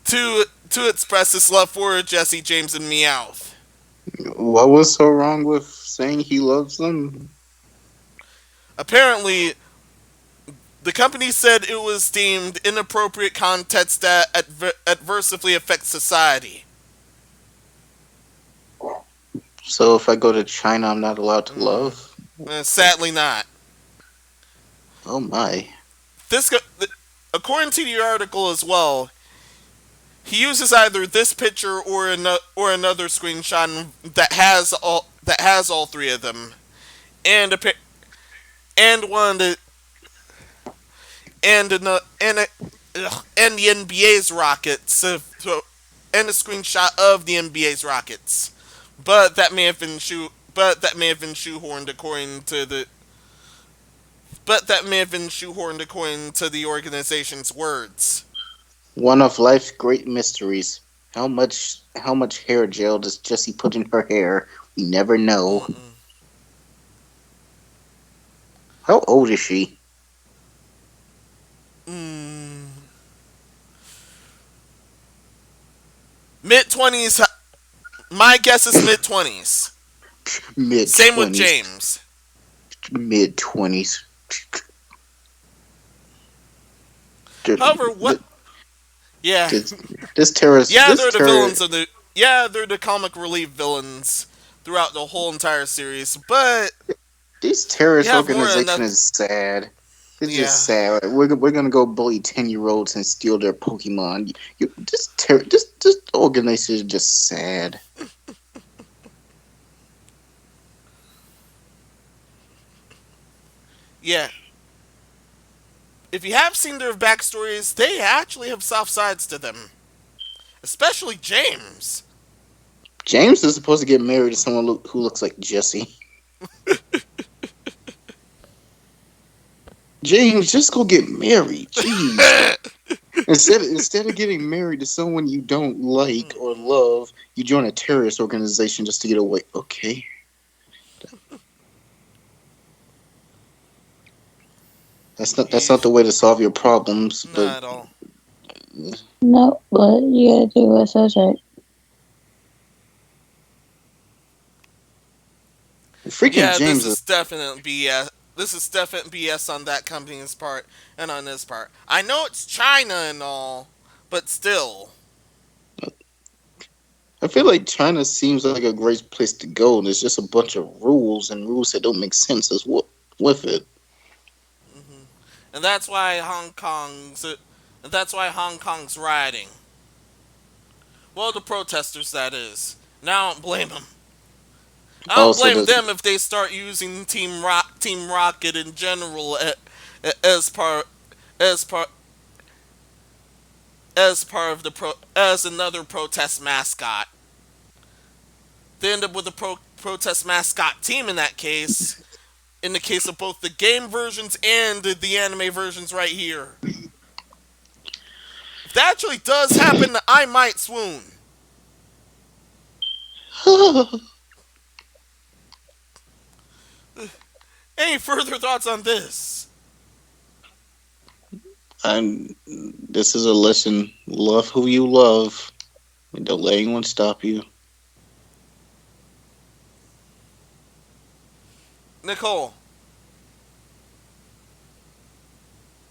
to express his love for Jesse James and Meowth. What was so wrong with saying he loves them? Apparently, the company said it was deemed inappropriate context that adversely affects society. So if I go to China, I'm not allowed to Mm, love? sadly, not. Oh my. This, according to the article as well, he uses either this picture or another screenshot that has all three of them, and and one of the and the and the NBA's rockets, and a screenshot of the NBA's rockets, but that may have been shoehorned according to the organization's words. One of life's great mysteries. How much hair gel does Jessie put in her hair? We never know. Mm-mm. How old is she? Mm. Mid-20s. My guess is mid-20s. Mid Same with twenties. James. Mid 20s. However, what? Yeah, This, this terrorist, yeah, this they're the terror, villains of the. Yeah, they're the comic relief villains throughout the whole entire series. But this you terrorist have more organization enough. is sad. It's just Yeah, sad. We're gonna go bully 10-year-olds and steal their Pokemon. This organization is just sad. yeah. If you have seen their backstories, they actually have soft sides to them, especially James. James is supposed to get married to someone who looks like Jesse. James, just go get married. Jeez. Instead of getting married to someone you don't like or love, you join a terrorist organization just to get away. Okay, that's not the way to solve your problems. But Not at all. No, but you gotta do what's right. freaking Yeah, this James is is definite BS. This is definite BS on that company's part and on this part. I know it's China and all, but still. I feel like China seems like a great place to go. There's just a bunch of rules and rules that don't make sense as what with it. Hmm. And that's why Hong Kong's. And that's why Hong Kong's rioting. Well, the protesters, that is. Now I don't blame them. I don't Also, blame there's them if they start using Team Rocket in general as part as part as part of the as another protest mascot. They end up with a protest mascot team in that case. In the case of both the game versions and the anime versions, right here. If that actually does happen, I might swoon. Any further thoughts on this? and this is a lesson: love who you love, and don't let anyone stop you. Nicole,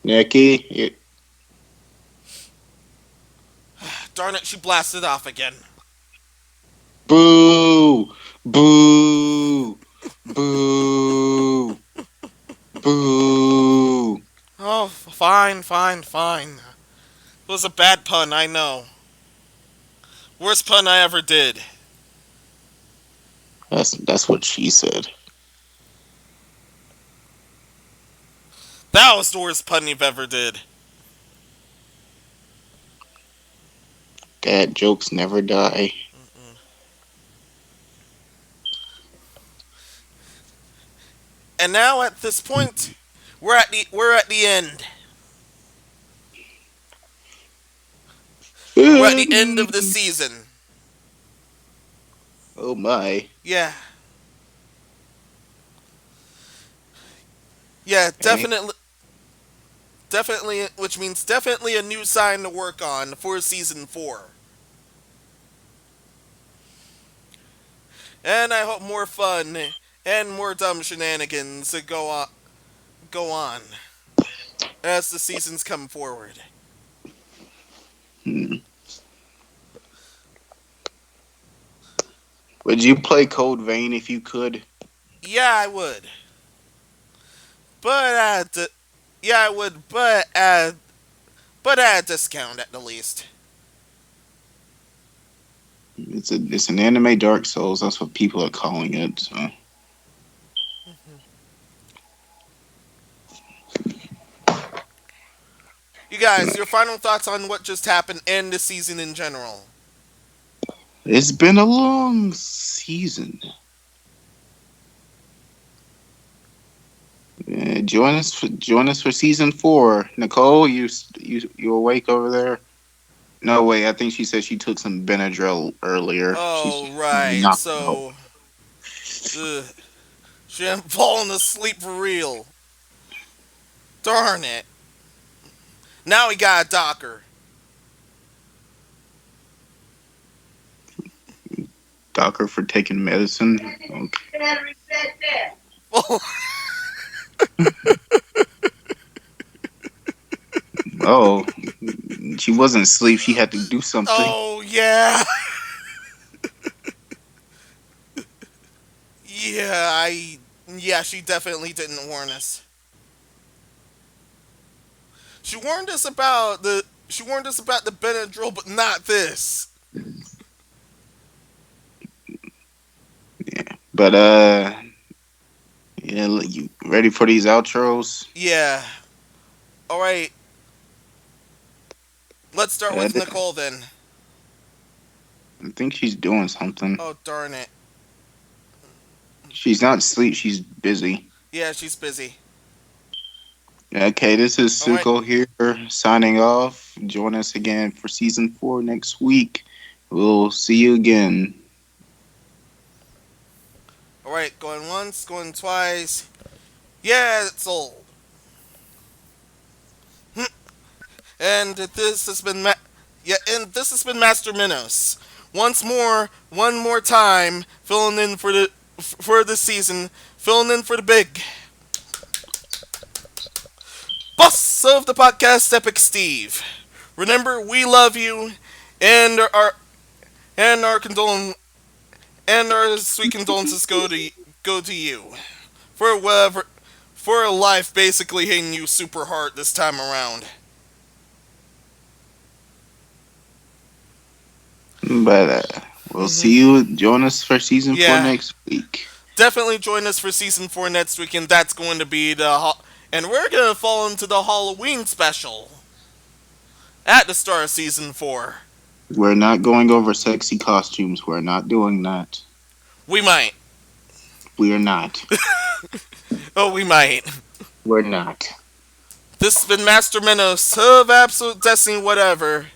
Nikki, darn it, she blasted off again. boo, boo, boo, boo. Oh, fine, fine, fine. It was a bad pun, I know. Worst pun I ever did. That's what she said. That was the worst pun you've ever did. Dad jokes never die. Mm-mm. And now at this point, we're at the end. We're at the end of the season. Oh my. Yeah, yeah, Hey, definitely, which means definitely a new sign to work on for season 4. And I hope more fun and more dumb shenanigans go on as the seasons come forward. hmm. Would you play Code Vein if you could? Yeah, I would, but yeah, I would, but at a discount at the least. It's an anime Dark Souls. That's what people are calling it. So. Mhm. You guys, your final thoughts on what just happened and the season in general? It's been a long season. Join us for season 4. Nicole, you awake over there? No way. I think she said she took some Benadryl earlier. She's Oh, right. knocked out. So, ugh, she ain't fallen asleep for real. Darn it. Now we got a docker. Docker for taking medicine. Okay. Oh, she wasn't asleep. She had to do something. Oh yeah, yeah. Yeah. She definitely didn't warn us. She warned us about the. She warned us about the Benadryl, but not this. But yeah, you ready for these outros? Yeah. All right. Let's start Uh, with Nicole then. I think she's doing something. Oh darn it. She's not asleep. She's busy. Yeah, she's busy. Okay, this is All right. Suko here signing off. Join us again for season 4 next week. We'll see you again. All right. Going once, going twice. Yeah, it's old. And this has been yeah, and this has been Master Minos. Once more, one more time, filling in for the season, filling in for the big boss of the podcast, Epic Steve. Remember, we love you, and our and our sweet condolences go to you for whatever for a life basically hitting you super hard this time around. But we'll see you. Join us for season 4 Yeah, next week. definitely join us for season 4 next week, and that's going to be and we're gonna fall into the Halloween special at the start of season 4. We're not going over sexy costumes. We're not doing that. We might. We are not. Oh, we might. We're not. This has been Master Menos of Absolute Destiny, whatever.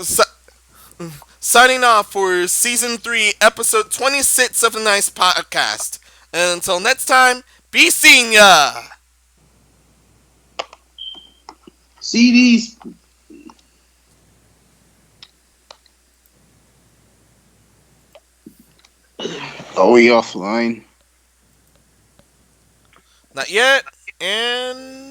Si- Signing off for season 3, episode 26 of the Nice Podcast. And until next time, be seeing ya. See these. Are we offline? Not yet, and